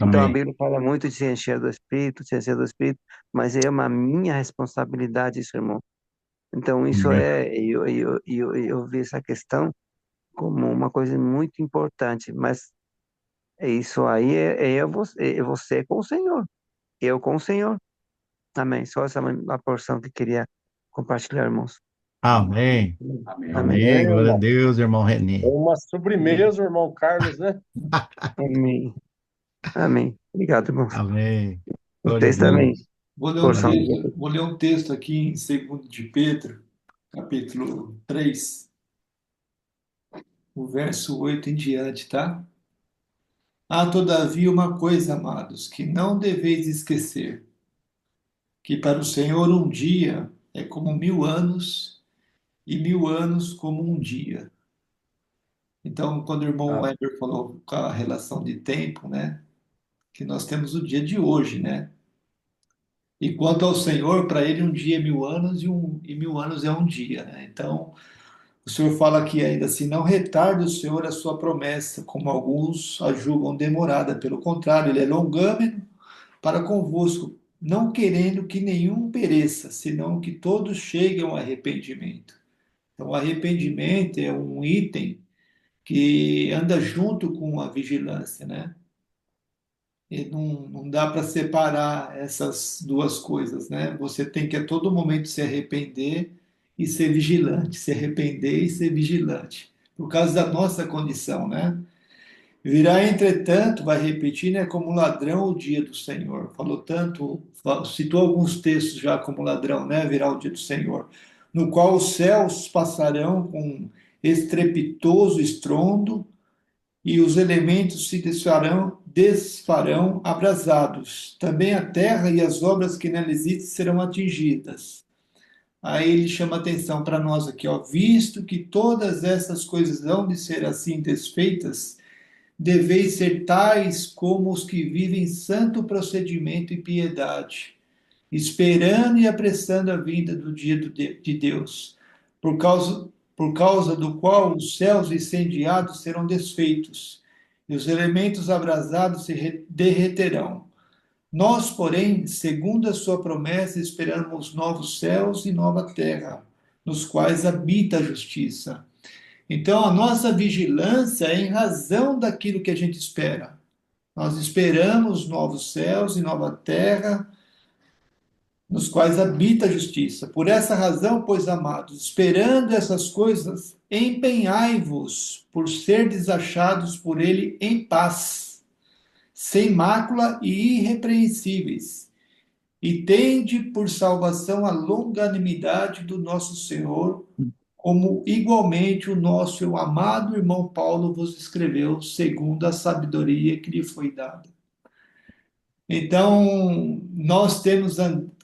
Então a Amém. Bíblia fala muito de se encher do Espírito, se encher do Espírito, mas é uma minha responsabilidade isso, irmão. Então isso Amém. eu vi essa questão como uma coisa muito importante, mas isso aí é você com o Senhor, eu com o Senhor. Amém. Só essa é uma porção que queria compartilhar, irmãos. Amém. Amém. Amém. Amém. Amém, Glória a irmão. Deus, irmão É Reni. uma sobremesa, irmão Carlos, né? Amém. Amém. Obrigado, irmãos. Amém. Glória a Vocês Deus. também. Vou, Porção. vou ler um texto aqui em 2 de Pedro, capítulo 3, o verso 8 em diante, tá? Há, todavia, uma coisa, amados, que não deveis esquecer, que para o Senhor um dia é como 1000 anos, e 1000 anos como um dia. Então, quando o irmão Ah, Weber falou com a relação de tempo, né, que nós temos o dia de hoje, né? E quanto ao Senhor, para ele um dia é 1000 anos e 1000 anos é um dia, né? Então, o Senhor fala aqui ainda assim: não retarde o Senhor a sua promessa, como alguns a julgam demorada. Pelo contrário, ele é longâmino para convosco, não querendo que nenhum pereça, senão que todos cheguem ao arrependimento. Então, o arrependimento é um item que anda junto com a vigilância, né? E não dá para separar essas duas coisas, né? Você tem que a todo momento se arrepender e ser vigilante, se arrepender e ser vigilante, por causa da nossa condição, né? Virá, entretanto, vai repetir, né, como ladrão o dia do Senhor. Falou tanto, citou alguns textos já como ladrão, né? Virá o dia do Senhor, no qual os céus passarão com estrepitoso estrondo e os elementos se desfarão abrasados. Também a terra e as obras que nela existem serão atingidas. Aí ele chama atenção para nós aqui, ó, visto que todas essas coisas hão de ser assim desfeitas, deveis ser tais como os que vivem santo procedimento e piedade, esperando e apressando a vinda do dia de Deus, por causa, por causa do qual os céus incendiados serão desfeitos, e os elementos abrasados se derreterão. Nós, porém, segundo a sua promessa, esperamos novos céus e nova terra, nos quais habita a justiça. Então, a nossa vigilância é em razão daquilo que a gente espera. Nós esperamos novos céus e nova terra, nos quais habita a justiça. Por essa razão, pois, amados, esperando essas coisas, empenhai-vos por ser desachados por ele em paz, sem mácula e irrepreensíveis, e tende por salvação a longanimidade do nosso Senhor, como igualmente o nosso amado irmão Paulo vos escreveu, segundo a sabedoria que lhe foi dada. Então, nós temos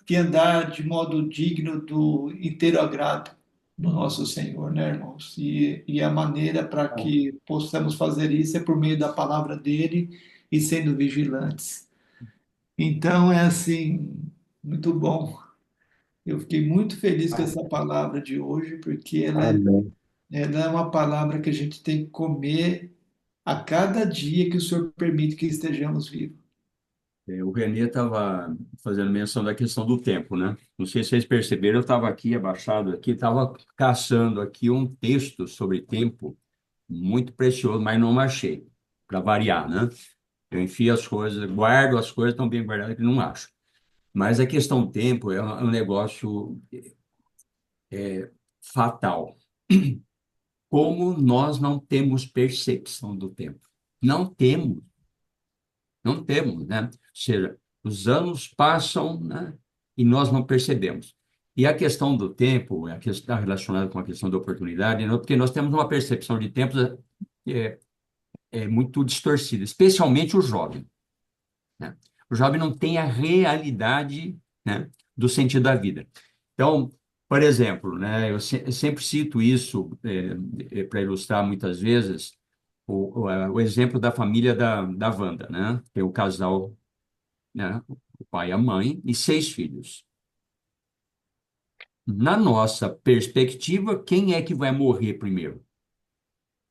que andar de modo digno do inteiro agrado do nosso Senhor, né, irmãos? E a maneira para ah, que possamos fazer isso é por meio da palavra dele e sendo vigilantes. Então, é assim, muito bom. Eu fiquei muito feliz com ah, essa palavra de hoje, porque amém. ela é uma palavra que a gente tem que comer a cada dia que o Senhor permite que estejamos vivos. O Renê estava fazendo menção da questão do tempo, né? Não sei se vocês perceberam, eu estava aqui abaixado aqui, estava caçando aqui um texto sobre tempo muito precioso, mas não achei, para variar, né? Eu enfio as coisas, guardo as coisas tão bem guardadas que não acho. Mas a questão do tempo é um negócio fatal. Como nós não temos percepção do tempo? Não temos. Não temos, né? Ou seja, os anos passam, né? E nós não percebemos. E a questão do tempo, a questão está relacionada com a questão da oportunidade, né? Porque nós temos uma percepção de tempos é, muito distorcida, especialmente o jovem, né? O jovem não tem a realidade, né, do sentido da vida. Então, por exemplo, né, eu sempre cito isso para ilustrar muitas vezes o exemplo da família da Wanda, né? Tem o casal, né, o pai, a mãe e 6 filhos. Na nossa perspectiva, quem é que vai morrer primeiro?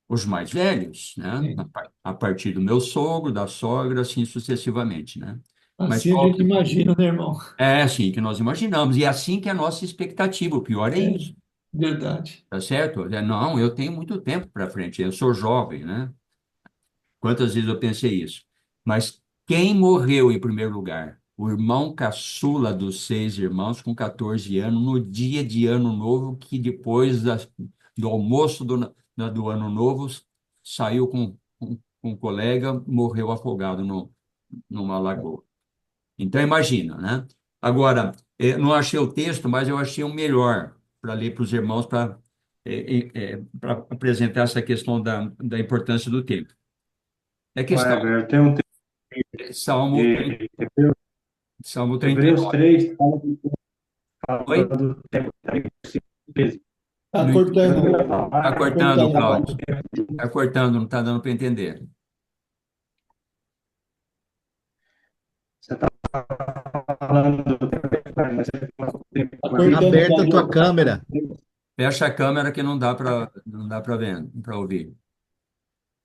Os mais velhos, né? Sim. A partir do meu sogro, da sogra, assim sucessivamente, né? Mas Assim a qual gente que imagina, né, irmão? é assim que nós imaginamos, e é assim que é a nossa expectativa. O pior é É isso, verdade. tá certo? Não, eu tenho muito tempo para frente, eu sou jovem, né? Quantas vezes eu pensei isso? Mas quem morreu em primeiro lugar? O irmão caçula dos 6 irmãos, com 14 anos, no dia de Ano Novo, que depois do almoço do Ano Novo, saiu com um colega, morreu afogado numa lagoa. Então, imagina, né? Agora, não achei o texto, mas eu achei o melhor para ler para os irmãos, para apresentar essa questão da importância do tempo. É que O Ever, tem um texto Salmo, de Hebreus, Salmo Hebreus 39. 3, Oi? fala do tempo, tá aí, versículo 13. Tá Não Eu entendi. não ia cortando, falar, Está tá cortando, cortando, acaba Cláudio. o Cláudio. tempo. Está cortando, não está dando para entender. Você está falando do tempo, mas você fala do tempo. Tá Agora, cortando, Aberta a tua Cláudio. câmera. Fecha a câmera que não dá para ver, para ouvir.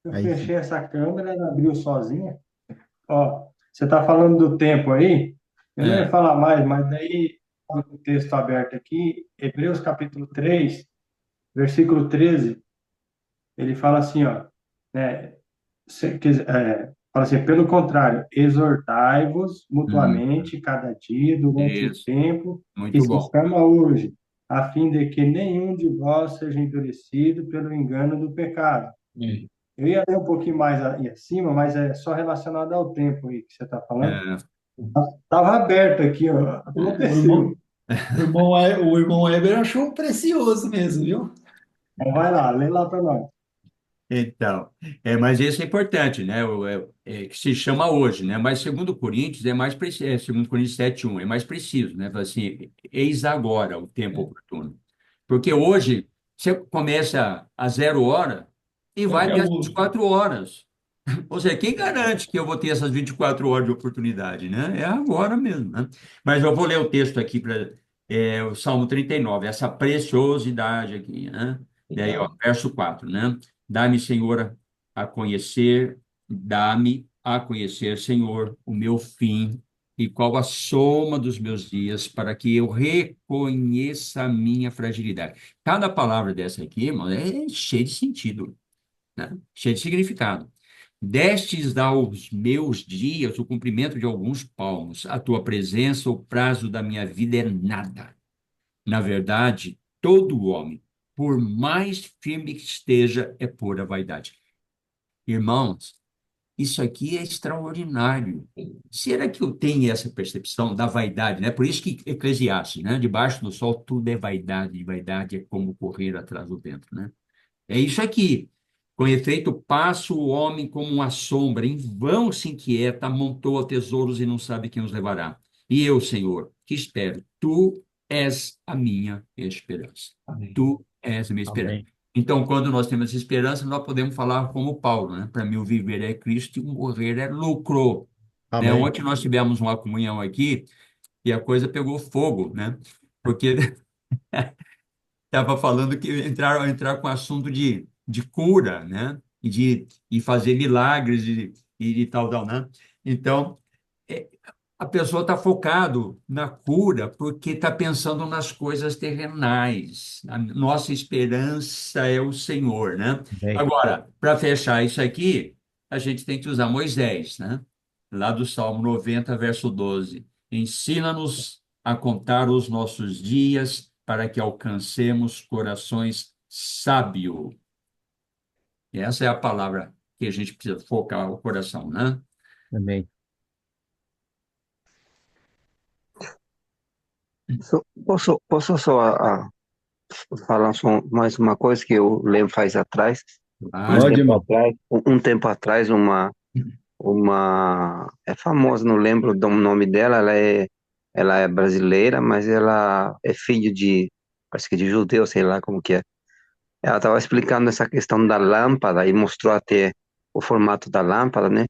eu Aí sim. fechei essa câmera, ela abriu sozinha. Ó, você está falando do tempo aí, eu não É, ia falar mais, mas daí, o texto aberto aqui, Hebreus capítulo 3, versículo 13, ele fala assim, ó, né, fala assim, pelo contrário, exortai-vos hum, mutuamente cada dia durante o isso, tempo que muito se bom. chama hoje, a fim de que nenhum de vós seja endurecido pelo engano do pecado. É. Eu ia ler um pouquinho mais aí acima, mas é só relacionado ao tempo aí que você está falando. É, Estava aberto aqui, ó. O irmão, Aconteceu. o irmão Weber achou precioso mesmo, viu? Então vai lá, lê lá para nós. então, mas isso é importante, né? Que se chama hoje, né? Mas segundo Coríntios é mais preciso, segundo Coríntios 7:1 é mais preciso, né? Fala assim, eis agora o tempo oportuno. Porque hoje você começa a 0 hora e vai Daqui a até as pouco. 24 horas. Ou seja, quem garante que eu vou ter essas 24 horas de oportunidade, né? É agora mesmo, né? Mas eu vou ler o texto aqui para o Salmo 39, essa preciosidade aqui, né? Daí, ó, Legal. verso 4, né? Dá-me, Senhor, a conhecer, dá-me a conhecer, Senhor, o meu fim e qual a soma dos meus dias, para que eu reconheça a minha fragilidade. Cada palavra dessa aqui, irmão, é cheia de sentido, né? Cheia de significado. Destes aos meus dias o cumprimento de alguns palmos, a tua presença, o prazo da minha vida é nada. Na verdade, todo homem, por mais firme que esteja, é pura vaidade. Irmãos, isso aqui é extraordinário. Será que eu tenho essa percepção da vaidade, né? Por isso que Eclesiastes, né? Debaixo do sol tudo é vaidade, e vaidade é como correr atrás do vento, né? É isso aqui. Com efeito, passa o homem como uma sombra, em vão se inquieta, amontoa tesouros e não sabe quem os levará. E eu, Senhor, que espero, tu és a minha esperança. Amém. Tu és a minha esperança. Amém. Então, quando nós temos esperança, nós podemos falar como Paulo, né? Para mim, o viver é Cristo e o morrer é lucro. Né? Amém. Ontem nós tivemos uma comunhão aqui e a coisa pegou fogo, né? Porque estava falando que entrar com assunto de cura, né? E fazer milagres e tal, né? Então, é, a pessoa está focado na cura porque está pensando nas coisas terrenais. A nossa esperança é o Senhor, né? Amém. Agora, para fechar isso aqui, a gente tem que usar Moisés, né? Lá do Salmo 90, verso 12. Ensina-nos a contar os nossos dias para que alcancemos corações sábios. E essa é a palavra que a gente precisa focar o coração, né? Amém. Posso só falar só mais uma coisa que eu lembro faz atrás, Claro. Pode, irmão. um tempo atrás, é famosa, não lembro do nome dela, ela é brasileira, mas ela é filho parece que de judeu, sei lá como que é. Ela estava explicando essa questão da lâmpada e mostrou até o formato da lâmpada, né?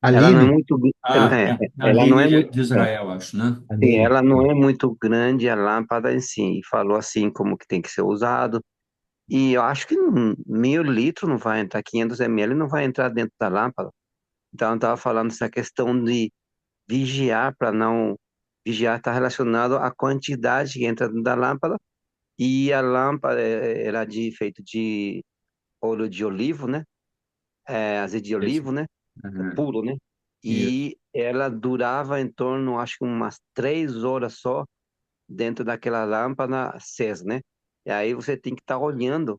Ela não é Aline. muito, Ah, é. A ela não é Aline muito, de Israel, acho, né? sim, Aline. ela não é muito grande a lâmpada em si. E falou assim como que tem que ser usado. E eu acho que 1.000 litros não vai entrar, 500 ml não vai entrar dentro da lâmpada. Então, eu estava falando essa questão de vigiar para não. Vigiar está relacionado à quantidade que entra dentro da lâmpada. E a lâmpada era feito de óleo de olivo, né? Azeite de Isso. olivo, né? Aham. Puro, né? Isso. E ela durava em torno, acho que umas 3 horas só dentro daquela lâmpada acesa, né? E aí você tem que estar olhando,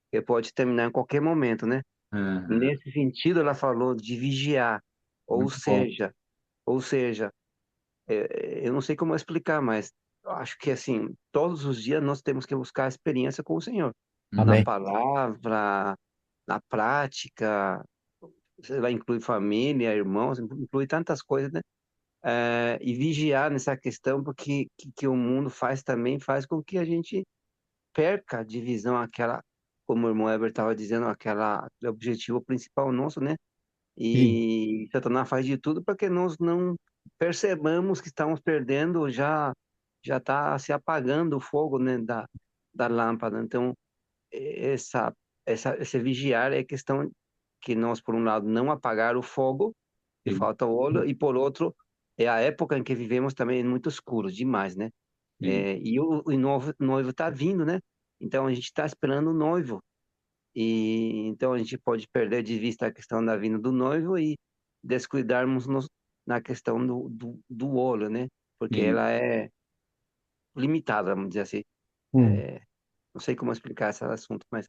porque pode terminar em qualquer momento, né? Aham. Nesse sentido, ela falou de vigiar, ou Muito bom. seja, ou seja, eu não sei como explicar, mas eu acho que assim, todos os dias nós temos que buscar a experiência com o Senhor, na Uhum. Amém. palavra, na prática, sei lá, inclui família, irmãos, inclui tantas coisas, né? E vigiar nessa questão, porque que o mundo faz também faz com que a gente perca de visão aquela, como o irmão Heber estava dizendo, aquele objetivo principal nosso, né? Sim. E Satanás faz de tudo para que nós não percebamos que estamos perdendo, já está se apagando o fogo, né, da lâmpada. Então, essa, esse vigiar é questão que nós, por um lado, não apagar o fogo, que Sim, falta óleo, e por outro, é a época em que vivemos também muito escuro demais, né? sim. E o noivo está vindo, né? Então a gente está esperando o noivo. E então a gente pode perder de vista a questão da vinda do noivo e descuidarmos na questão do óleo, né? Porque Sim. ela é limitada, vamos dizer assim. Hum. Não sei como explicar esse assunto, mas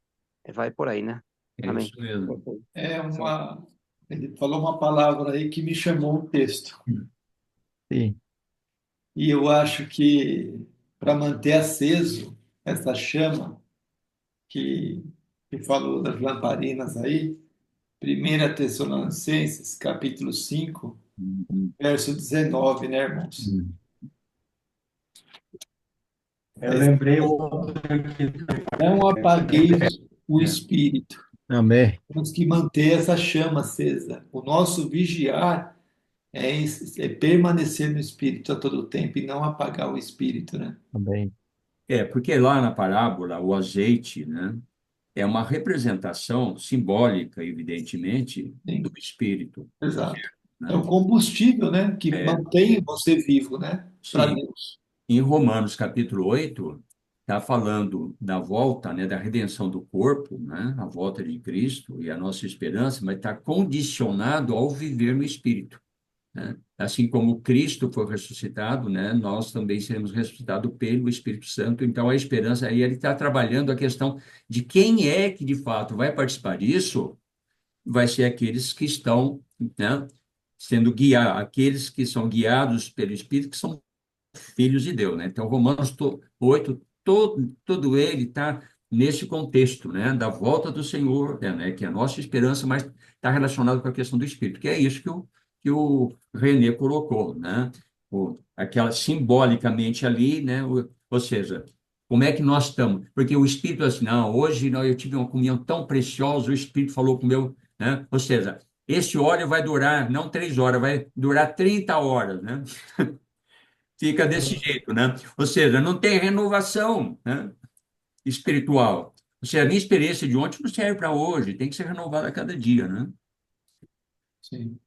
vai por aí, né? É Amém. isso mesmo. É uma. Ele falou uma palavra aí que me chamou o texto. Sim. E eu acho que para manter aceso essa chama que, que falou das lamparinas aí, 1 Tessalonicenses, capítulo 5 Uhum. verso 19, né, irmãos? Hum. Eu É, lembrei o outro aqui. não apagueis o espírito. Amém. Temos que manter essa chama acesa. O nosso vigiar é permanecer no espírito a todo tempo e não apagar o espírito, né? Amém. Porque lá na parábola, o azeite, né, é uma representação simbólica, evidentemente, do Sim, espírito, exato. É né? o combustível, né, que É, mantém você vivo, né, para sim. Deus. Em Romanos capítulo 8 está falando da volta, né, da redenção do corpo, né, a volta de Cristo e a nossa esperança, mas está condicionado ao viver no Espírito, né? Assim como Cristo foi ressuscitado, né, nós também seremos ressuscitados pelo Espírito Santo. Então, a esperança, aí ele está trabalhando a questão de quem é que de fato vai participar disso, vai ser aqueles que estão, né, sendo guiados, aqueles que são guiados pelo Espírito, que são filhos de Deus, né? Então, Romanos 8, todo ele está nesse contexto, né? Da volta do Senhor, né? Que é a nossa esperança, mas está relacionado com a questão do Espírito, que é isso que o René colocou, né? Aquela simbolicamente ali, né? Ou seja, como é que nós estamos? Porque o Espírito assim, não, hoje não, eu tive uma comunhão tão preciosa, o Espírito falou com o meu, né? Ou seja, esse óleo vai durar não 3 horas, vai durar 30 horas, né? Fica desse jeito, né? Ou seja, não tem renovação, né, espiritual. Ou seja, a minha experiência de ontem não serve para hoje, tem que ser renovada a cada dia, né? Sim.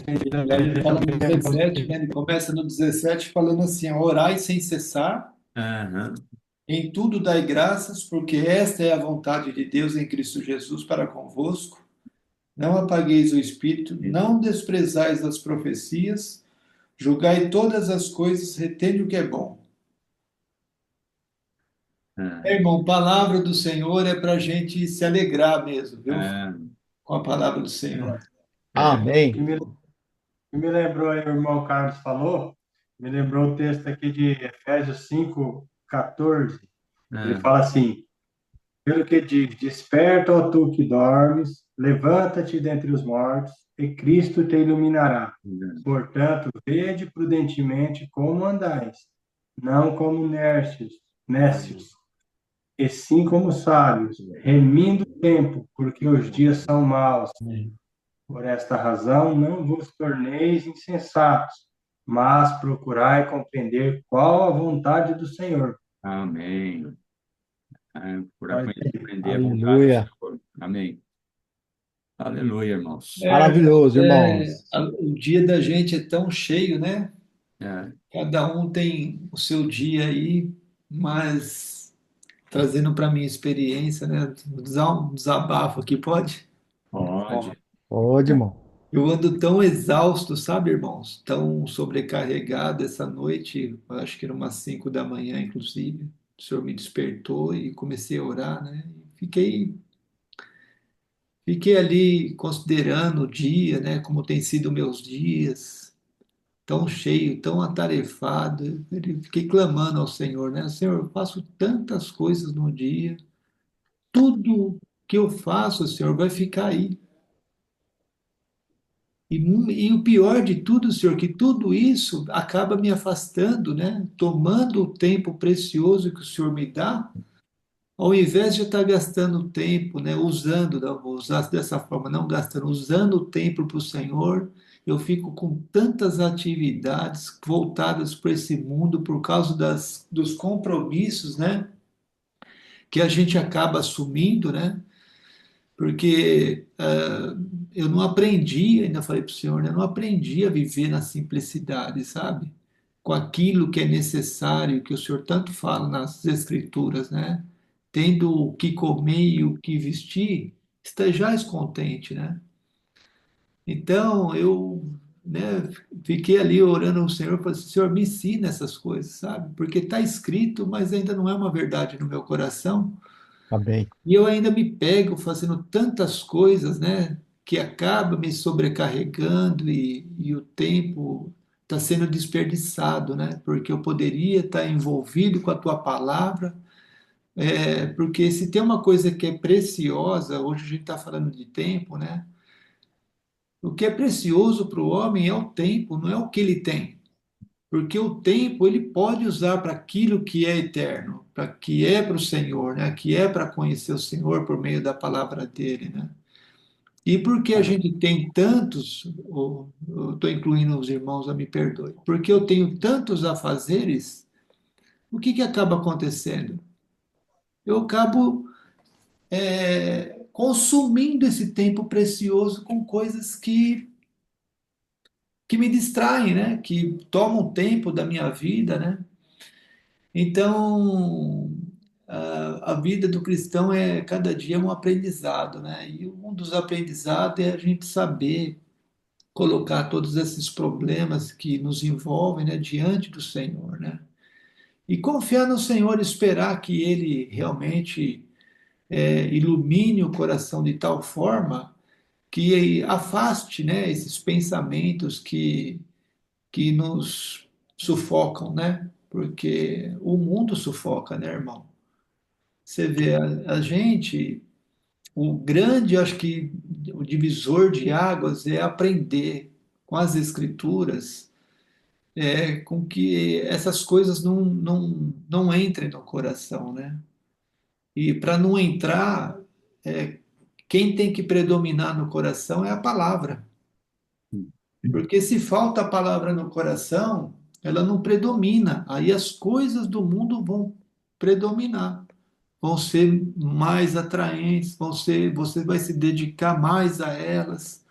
E aí ele fala no Também é 17, né, ele começa no 17 falando assim, orai sem cessar, Aham. em tudo dai graças, porque esta é a vontade de Deus em Cristo Jesus para convosco. Não apagueis o espírito, não desprezais as profecias, julgai todas as coisas, retende o que é bom. Ah, Irmão, palavra do Senhor é para a gente se alegrar mesmo, viu? ah, Com a palavra do Senhor. é, que Amém. me, que me lembrou aí, o irmão Carlos falou, Me lembrou o texto aqui de Efésios 5:14. Ele É, fala assim: pelo que diz, desperta, ó tu que dormes, levanta-te dentre os mortos, e Cristo te iluminará. Portanto, vede prudentemente como andais, não como nércios, e sim como sábios, remindo o tempo, porque os dias são maus. Por esta razão, não vos torneis insensatos, mas procurai compreender qual a vontade do Senhor. amém. Procurar Olha conhecer, aí. aprender a vontade do Aleluia. Senhor. Amém. Aleluia, irmãos. Maravilhoso, irmãos. O dia da gente é tão cheio, né? É, Cada um tem o seu dia aí, mas trazendo para minha experiência, né? Vou dar um desabafo aqui, pode? pode. Pode, irmão. Eu ando tão exausto, sabe, irmãos? Tão sobrecarregado essa noite, acho que era umas 5 da manhã, inclusive. O Senhor me despertou e comecei a orar, né? Fiquei ali considerando o dia, né? Como tem sido meus dias, tão cheio, tão atarefado. Fiquei clamando ao Senhor, né? Senhor, eu faço tantas coisas no dia, tudo que eu faço, Senhor, vai ficar aí. E o pior de tudo, Senhor, que tudo isso acaba me afastando, né? Tomando o tempo precioso que o Senhor me dá, ao invés de estar gastando tempo, né? Usando, não, vou usar dessa forma, não gastando, usando o tempo para o Senhor, eu fico com tantas atividades voltadas para esse mundo por causa dos compromissos, né? Que a gente acaba assumindo, né? Porque eu não aprendi, ainda falei para o senhor, né? Eu não aprendi a viver na simplicidade, sabe? Com aquilo que é necessário, que o senhor tanto fala nas escrituras, né? Tendo o que comer e o que vestir, estejais contente, né? Então eu, né, fiquei ali orando ao Senhor, falei assim, Senhor, me ensina essas coisas, sabe? Porque está escrito, mas ainda não é uma verdade no meu coração. Amém. E eu ainda me pego fazendo tantas coisas, né, que acaba me sobrecarregando e o tempo está sendo desperdiçado, né, porque eu poderia estar envolvido com a tua palavra, porque se tem uma coisa que é preciosa, hoje a gente está falando de tempo, né, o que é precioso para o homem é o tempo, não é o que ele tem. Porque o tempo ele pode usar para aquilo que é eterno, para que é para o Senhor, né? Que é para conhecer o Senhor por meio da palavra dele, né? E porque a gente tem tantos, eu estou incluindo os irmãos, a me perdoe, porque eu tenho tantos afazeres, o que que acaba acontecendo? Eu acabo consumindo esse tempo precioso com coisas que me distraem, né? Que tomam tempo da minha vida, né? Então, a vida do cristão é cada dia um aprendizado, né? E um dos aprendizados é a gente saber colocar todos esses problemas que nos envolvem, né, diante do Senhor, né? E confiar no Senhor, esperar que Ele realmente ilumine o coração de tal forma que afaste, né, esses pensamentos que nos sufocam, né? Porque o mundo sufoca, né, irmão? Você vê a gente, o grande, acho que o divisor de águas é aprender com as escrituras, com que essas coisas não entrem no coração, né? E para não entrar, é, quem tem que predominar no coração é a palavra. Porque se falta a palavra no coração, ela não predomina. Aí as coisas do mundo vão predominar, vão ser mais atraentes, você vai se dedicar mais a elas.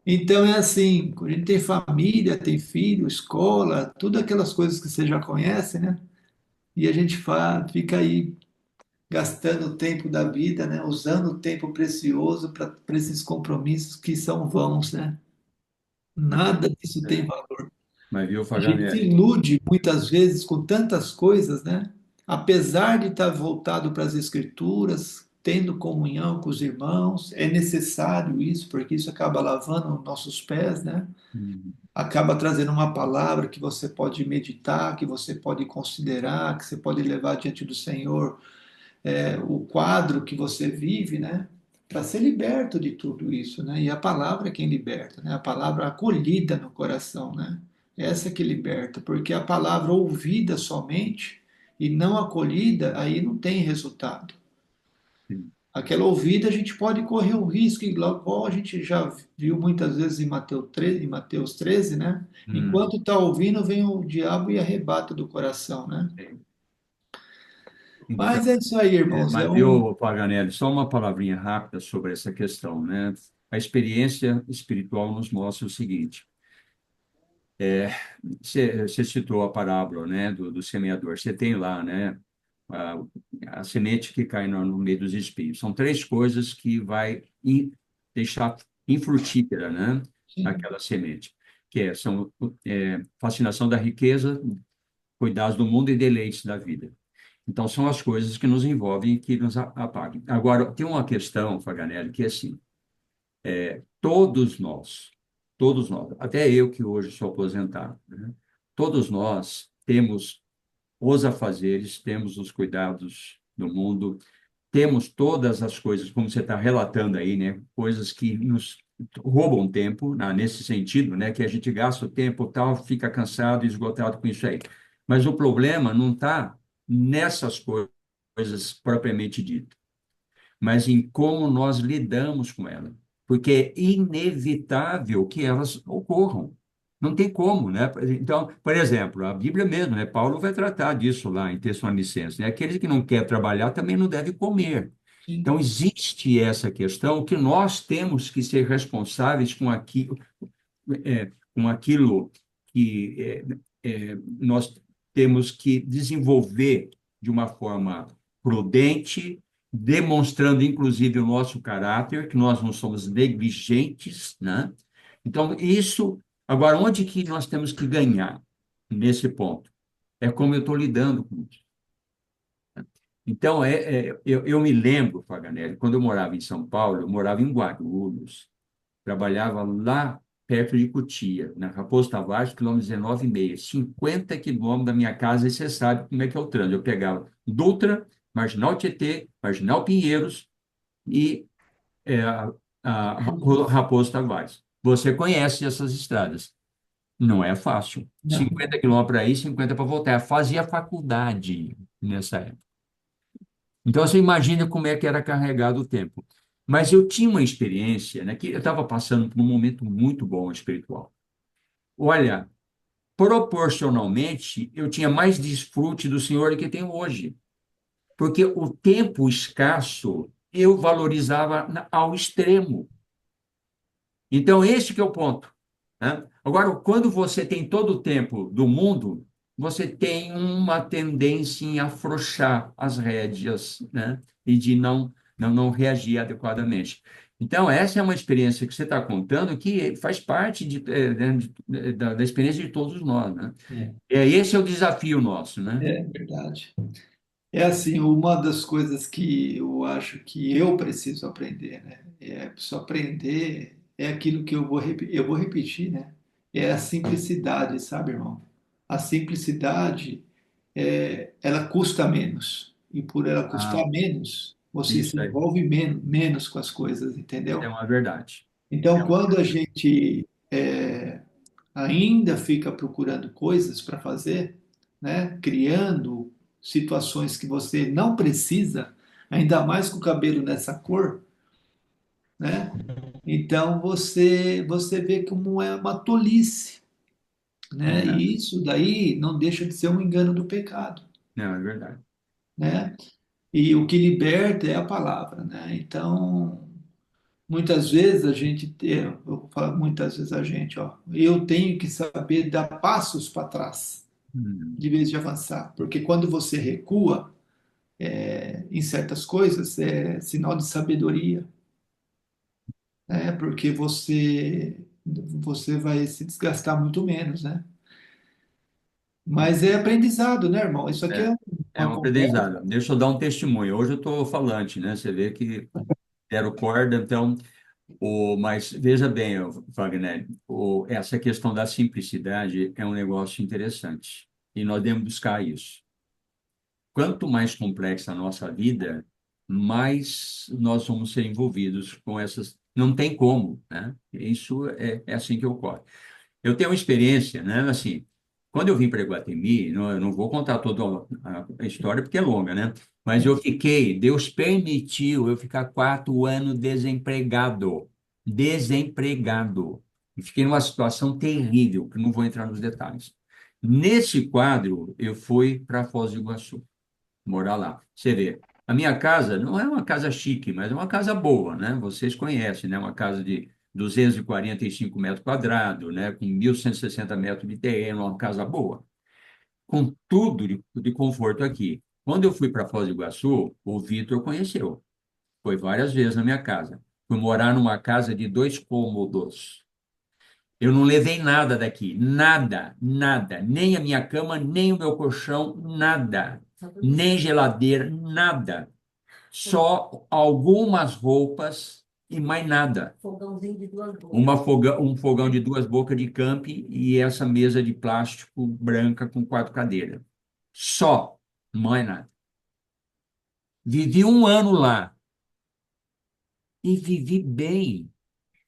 Então é assim, quando a gente tem família, tem filho, escola, tudo aquelas coisas que você já conhece, né? E a gente fica aí gastando o tempo da vida, né? Usando o tempo precioso para esses compromissos que são vãos, né? Nada disso tem É. valor. Mas viu, A gente se Faganelli? ilude muitas vezes com tantas coisas, né? Apesar de estar voltado para as escrituras, tendo comunhão com os irmãos. É necessário isso, porque isso acaba lavando nossos pés, né? Hum, Acaba trazendo uma palavra que você pode meditar, que você pode considerar, que você pode levar diante do Senhor, o quadro que você vive, né? Para ser liberto de tudo isso, né? E a palavra é quem liberta, né? A palavra acolhida no coração, né? Essa é que liberta, porque a palavra ouvida somente e não acolhida, aí não tem resultado. sim. Aquela ouvida a gente pode correr o risco, igual a gente já viu muitas vezes em Mateus 13, né? Hum, Enquanto está ouvindo, vem o diabo e arrebata do coração, né? sim. Então, Mas é isso aí, irmãos. mas viu, Paganelli, só uma palavrinha rápida sobre essa questão, né? A experiência espiritual nos mostra o seguinte: você citou a parábola, né, do semeador. Você tem lá, né, a, a semente que cai no meio dos espinhos. São três coisas que vai deixar infrutífera, né, Sim, aquela semente, são fascinação da riqueza, cuidados do mundo e deleites da vida. Então, são as coisas que nos envolvem e que nos apagam. Agora, tem uma questão, Faganelli, que é assim: todos nós, todos nós, até eu que hoje sou aposentado, né? Todos nós temos os afazeres, temos os cuidados do mundo, temos todas as coisas, como você está relatando aí, né? Coisas que nos roubam tempo, nesse sentido, né? Que a gente gasta o tempo, tal, fica cansado e esgotado com isso aí. Mas o problema não está nessas coisas propriamente ditas, mas em como nós lidamos com ela, porque é inevitável que elas ocorram. Não tem como, né? Então, por exemplo, a Bíblia mesmo, né? Paulo vai tratar disso lá em Tessalonicenses, né? Aquele que não quer trabalhar também não deve comer. sim. Então, existe essa questão que nós temos que ser responsáveis com aquilo que nós temos que desenvolver de uma forma prudente, demonstrando inclusive o nosso caráter, que nós não somos negligentes, né? Então, isso. Agora, onde que nós temos que ganhar nesse ponto? É como eu estou lidando com isso. Então, eu me lembro, Paganelli, quando eu morava em São Paulo, eu morava em Guarulhos, trabalhava lá perto de Cotia, na Raposo Tavares, quilômetro 19,5, 50 quilômetros da minha casa, e você sabe como é que é o trânsito. Eu pegava Dutra, Marginal Tietê, Marginal Pinheiros e Raposo Tavares. Você conhece essas estradas. Não é fácil. Não. 50 quilômetros para ir, 50 para voltar. Eu fazia faculdade nessa época. Então, você imagina como é que era carregado o tempo. Mas eu tinha uma experiência, né, que eu estava passando por um momento muito bom espiritual. Olha, proporcionalmente, eu tinha mais desfrute do Senhor do que tenho hoje, porque o tempo escasso eu valorizava ao extremo. Então, esse que é o ponto, né? Agora, quando você tem todo o tempo do mundo, você tem uma tendência em afrouxar as rédeas, né? E de não reagir adequadamente. Então, essa é uma experiência que você está contando que faz parte da experiência de todos nós, né? É, Esse é o desafio nosso, né? é verdade. É assim, uma das coisas que eu acho que eu preciso aprender, né? Preciso aprender é aquilo que eu vou repetir, né? É a simplicidade, sabe, irmão? A simplicidade, ela custa menos. E por ela Ah, custar menos, você se isso aí envolve menos com as coisas, é entendeu? uma verdade. É Então, uma quando a verdade. gente ainda fica procurando coisas para fazer, né? Criando situações que você não precisa, ainda mais com o cabelo nessa cor, né? Então você vê como é uma tolice, né? É, E isso daí não deixa de ser um engano do pecado, não, é verdade. né? E o que liberta é a palavra, né? Então, muitas vezes a gente, eu falo muitas vezes a gente, ó, eu tenho que saber dar passos para trás Hum, de vez de avançar, porque quando você recua em certas coisas é sinal de sabedoria, né? Porque você vai se desgastar muito menos, né? Mas é aprendizado, né, irmão? Isso aqui é. É um conversa. aprendizado. Deixa eu dar um testemunho. Hoje eu estou falante, né? Você vê que deram corda, então. Mas veja bem, Wagner, essa questão da simplicidade é um negócio interessante. E nós devemos buscar isso. Quanto mais complexa a nossa vida, mais nós vamos ser envolvidos com essas. Não tem como, né? Isso é assim que ocorre. Eu tenho uma experiência, né? Assim, quando eu vim para Iguatemi, eu não vou contar toda a história porque é longa, né? Mas Deus permitiu eu ficar 4 anos desempregado. Desempregado. E fiquei numa situação terrível, que não vou entrar nos detalhes. Nesse quadro, eu fui para Foz do Iguaçu morar lá. Você vê, a minha casa não é uma casa chique, mas é uma casa boa, né? Vocês conhecem, né? Uma casa de 245 metros quadrados, né? Com 1.160 metros de terreno, uma casa boa. Com tudo de conforto aqui. Quando eu fui para Foz do Iguaçu, o Vitor conheceu. Foi várias vezes na minha casa. Fui morar numa casa de 2 cômodos. Eu não levei nada daqui, nada, nada, nem a minha cama, nem o meu colchão, nada, nem geladeira, nada. Só algumas roupas e mais nada. Fogãozinho de 2 bocas. Um fogão de 2 bocas de camping e essa mesa de plástico branca com 4 cadeiras. Só, mais nada. Vivi um ano lá e vivi bem.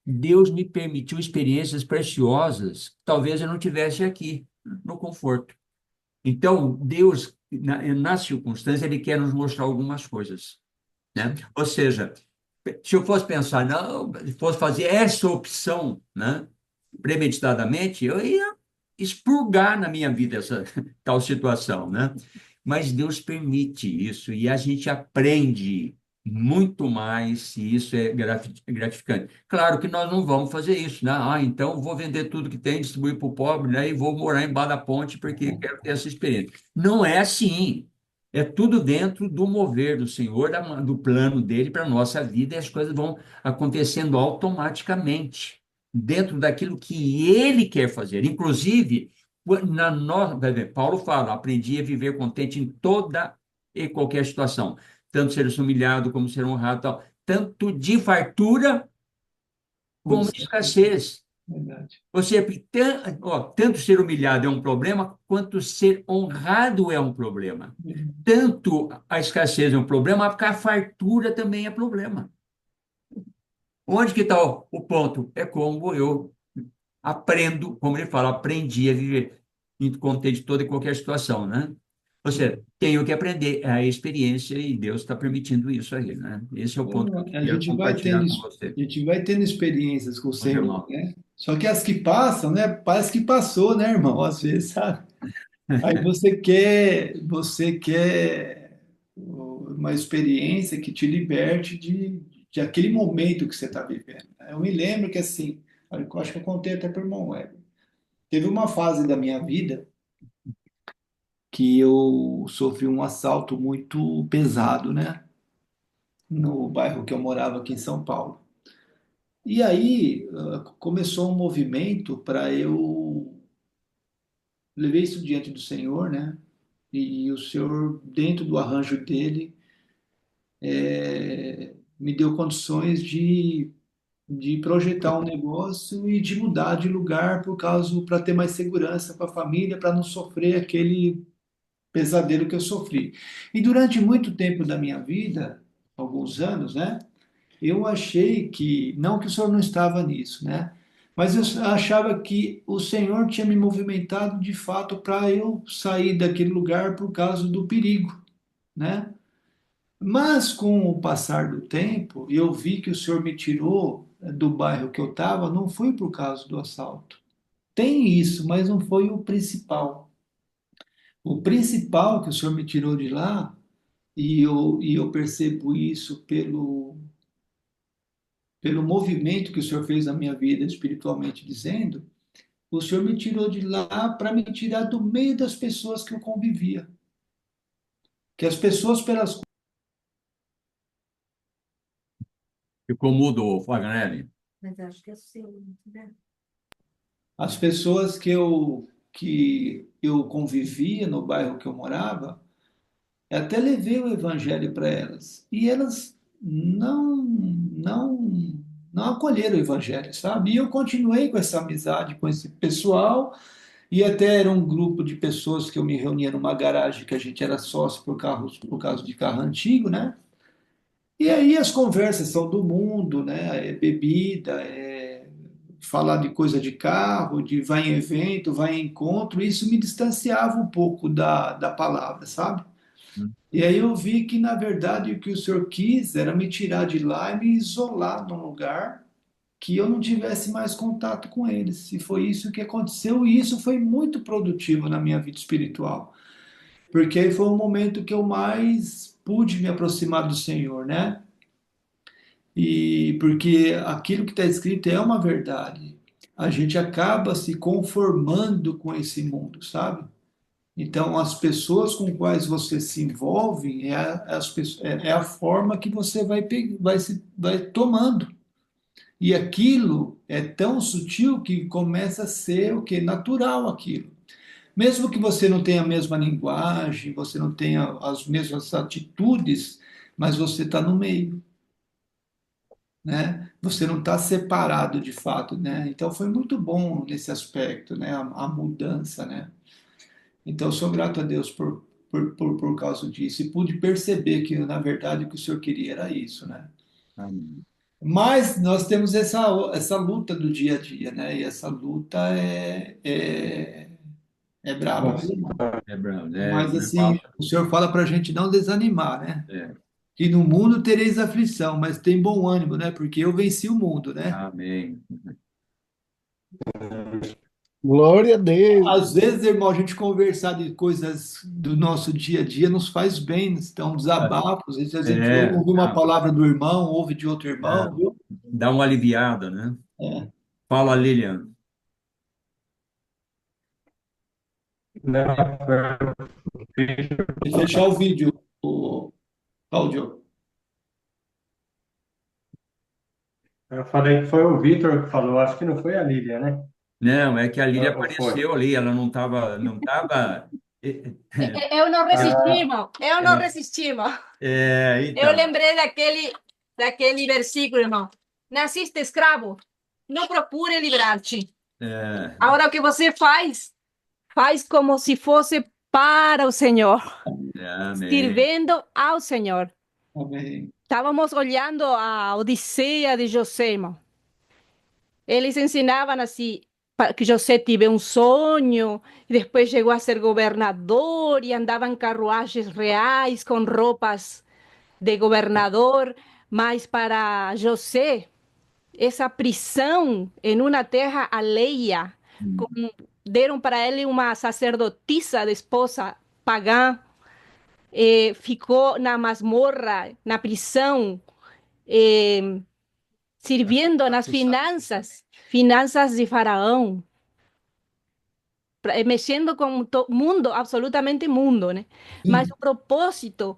Deus me permitiu experiências preciosas que talvez eu não tivesse aqui, no conforto. Então, Deus, na circunstância, Ele quer nos mostrar algumas coisas, né? Ou seja, se eu fosse pensar, não, se fosse fazer essa opção, né, premeditadamente, eu ia expurgar na minha vida essa tal situação, né? Mas Deus permite isso e a gente aprende muito mais e isso é gratificante. Claro que nós não vamos fazer isso, né? Então vou vender tudo que tem, distribuir para o pobre, né? E vou morar embaixo da ponte porque quero ter essa experiência. Não é assim. É tudo dentro do mover do Senhor, do plano dele para a nossa vida, e as coisas vão acontecendo automaticamente, dentro daquilo que ele quer fazer. Inclusive, Paulo fala: aprendi a viver contente em toda e qualquer situação, tanto ser humilhado como ser honrado, tal, tanto de fartura como de escassez. Verdade. Você, tanto ser humilhado é um problema, quanto ser honrado é um problema. Tanto a escassez é um problema, porque a fartura também é problema. Onde que está o ponto? É como eu aprendo, como ele fala, aprendi a viver em contente de toda e qualquer situação, né? Ou seja, tenho que aprender, é a experiência e Deus está permitindo isso aí, né? Esse é o ponto que eu A queria gente vai tendo, compartilhar com você, a gente vai tendo experiências com o meu Senhor, irmão. né? Só que as que passam, né? Parece que passou, né, irmão? Às vezes, sabe? Aí você quer uma experiência que te liberte de aquele momento que você está vivendo. Eu me lembro que assim, eu acho que eu contei até para o irmão Weber. Teve uma fase da minha vida que eu sofri um assalto muito pesado, né? No bairro que eu morava aqui em São Paulo. E aí começou um movimento para eu levar isso diante do Senhor, né? E o Senhor, dentro do arranjo dele, me deu condições de projetar um negócio e de mudar de lugar por causa para ter mais segurança para a família, para não sofrer aquele pesadelo que eu sofri. E durante muito tempo da minha vida, alguns anos, né? Eu achei que, não que o Senhor não estava nisso, né? Mas eu achava que o Senhor tinha me movimentado de fato para eu sair daquele lugar por causa do perigo, né? Mas com o passar do tempo, eu vi que o Senhor me tirou do bairro que eu estava, não foi por causa do assalto. Tem isso, mas não foi o principal. O principal que o Senhor me tirou de lá, e eu percebo isso pelo movimento que o Senhor fez na minha vida, espiritualmente dizendo, o Senhor me tirou de lá para me tirar do meio das pessoas que eu convivia. Que as pessoas pelas Ficou mudo, Faganelli? Mas acho que é seu, né? as pessoas que eu convivia no bairro que eu morava, Eu até levei o evangelho para elas e elas não acolheram o evangelho, sabe? E eu continuei com essa amizade com esse pessoal e até era um grupo de pessoas que eu me reunia numa garagem que a gente era sócio por causa de carro antigo, né? E aí as conversas são do mundo, né? É bebida, é falar de coisa de carro, de vai em evento, vai em encontro, isso me distanciava um pouco da palavra, sabe? E aí eu vi que, na verdade, o que o Senhor quis era me tirar de lá e me isolar num lugar que eu não tivesse mais contato com eles. E foi isso que aconteceu, e isso foi muito produtivo na minha vida espiritual, porque aí foi o momento que eu mais pude me aproximar do Senhor, né? E porque aquilo que está escrito é uma verdade. A gente acaba se conformando com esse mundo, sabe? Então, as pessoas com quais você se envolve é a forma que você vai tomando. E aquilo é tão sutil que começa a ser o que? Natural aquilo. Mesmo que você não tenha a mesma linguagem, você não tenha as mesmas atitudes, mas você está no meio, né? Você não está separado de fato, né? Então foi muito bom nesse aspecto, né? A mudança, né? Então, eu sou grato a Deus por causa disso e pude perceber que, na verdade, o que o Senhor queria era isso, né? Amém. Mas nós temos essa luta do dia a dia, né? E essa luta é braba, viu, irmão? É, Brown, Mas, não é assim, fácil. o Senhor fala para a gente não desanimar, né? É. Que no mundo tereis aflição, mas tem bom ânimo, né? Porque eu venci o mundo, né? Amém. Glória a Deus. Às vezes, irmão, a gente conversar de coisas do nosso dia a dia nos faz bem, nos dá um desabafo. Às vezes a gente É, ouve uma não, palavra do irmão, ouve de outro irmão, não, viu? dá uma aliviada, né? É. Fala, Lilian. Não, E fechar o vídeo, o Cláudio. eu falei que foi o Vitor que falou, acho que não foi a Lília, né? Não, é que a Lília Ou foi? apareceu ali, ela não estava. Eu não resisti, Ah, irmão. Eu não Ela, resisti, irmão. Eu então, lembrei daquele versículo, irmão. Nasciste escravo, não procure livrar-te. é, Agora, o que você faz, faz como se fosse para o Senhor, amém. sirvendo ao Senhor. Amém. Estávamos olhando a Odisseia de José, irmão. Eles ensinavam assim, que José teve um sonho, e depois chegou a ser governador e andava em carruagens reais com roupas de governador, mas para José, essa prisão em uma terra alheia, com, deram para ele uma sacerdotisa de esposa pagã, ficou na masmorra, na prisão, eh, sirviendo nas finanças de Faraó, mexendo com o mundo, absolutamente mundo, né? Mas Sim. o propósito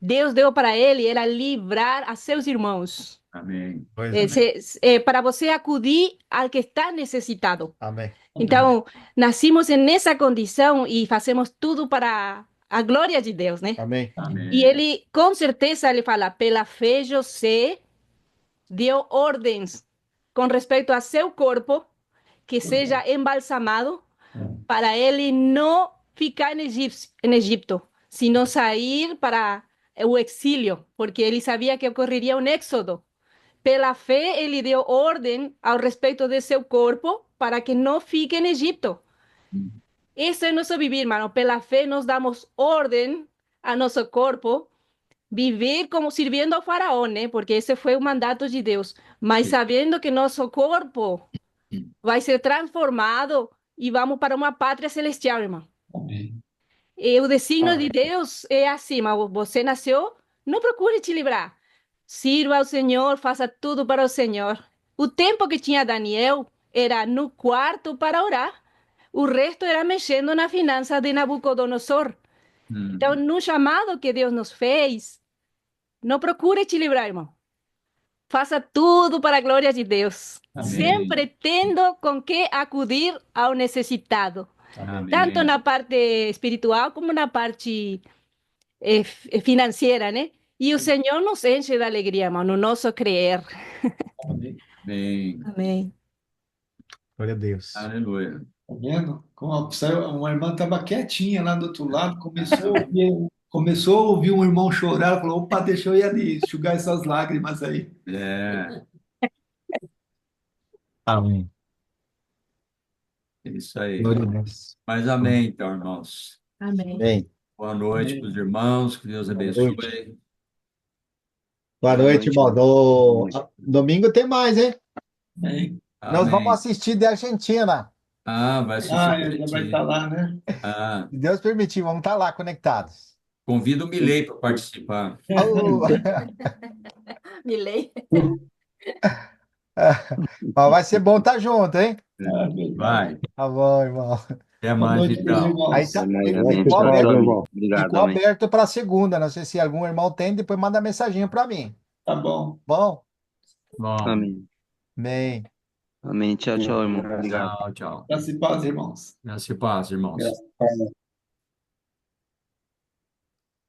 Deus deu para ele era livrar a seus irmãos. Amém. Pois é. Para você acudir ao que está necessitado. Amém. Amém. Então, nascimos nessa condição e fazemos tudo para a glória de Deus, né? Amém. E Amém. ele, com certeza, ele fala, pela fé, José deu ordens com respeito a seu corpo, que seja embalsamado, para ele não ficar em Egipto, sino sair para o exílio, porque ele sabia que ocorreria um êxodo. Pela fé, ele deu ordem ao respeito de seu corpo para que não fique em Egipto. Isso é nosso viver, hermano. Pela fé, nós damos ordem a nosso corpo viver como sirviendo ao faraó, né? Porque esse foi o mandato de Deus. Mas sabendo que nosso corpo vai ser transformado e vamos para uma pátria celestial, irmão. Amém. E o desígnio de Deus é assim, mas você nasceu, não procure te livrar. Sirva ao Senhor, faça tudo para o Senhor. O tempo que tinha Daniel era no quarto para orar. O resto era mexendo na finança de Nabucodonosor. Então, no chamado que Deus nos fez, não procure te livrar, irmão. Faça tudo para a glória de Deus. Amém. Sempre tendo com que acudir ao necessitado. Tanto Amém. na parte espiritual como na parte financeira, né? E o Senhor nos enche de alegria, irmão, no nosso crer. Amém. Bem, Amém. Glória a Deus. aleluia. Tá vendo? Uma irmã estava quietinha lá do outro lado, começou a ouvir um irmão chorar, ela falou: opa, deixa eu ir ali, enxugar essas lágrimas aí. É, Amém. é isso aí. Glória a Deus. Mas amém, então, irmãos. Amém. Bem, Boa noite Amém. para os irmãos, que Deus boa abençoe. noite. Boa noite, irmão. Domingo tem mais, hein? Amém. Nós vamos Amém. assistir de Argentina. Vai assistir Ah, ele já vai direitinho. estar lá, né? Se Deus permitir, vamos estar lá conectados. Convido o Milei para participar. Alô. Milei. Mas vai ser bom estar junto, hein? Ah, verdade. Vai. Tá bom, irmão. Até Boa mais, noite, meus então. Aí irmãos. tá, Amém. ficou Tchau, aberto, tchau, irmão. Obrigado, ficou amém. aberto para segunda. Não sei se algum irmão tem, depois manda mensagem para mim. Tá bom. Bom? Bom, Amém. Amém. Amém. Tchau, tchau, irmão. Obrigado. tchau, tchau. Graça e paz, irmãos. Graça e paz, irmãos. Graças a Deus.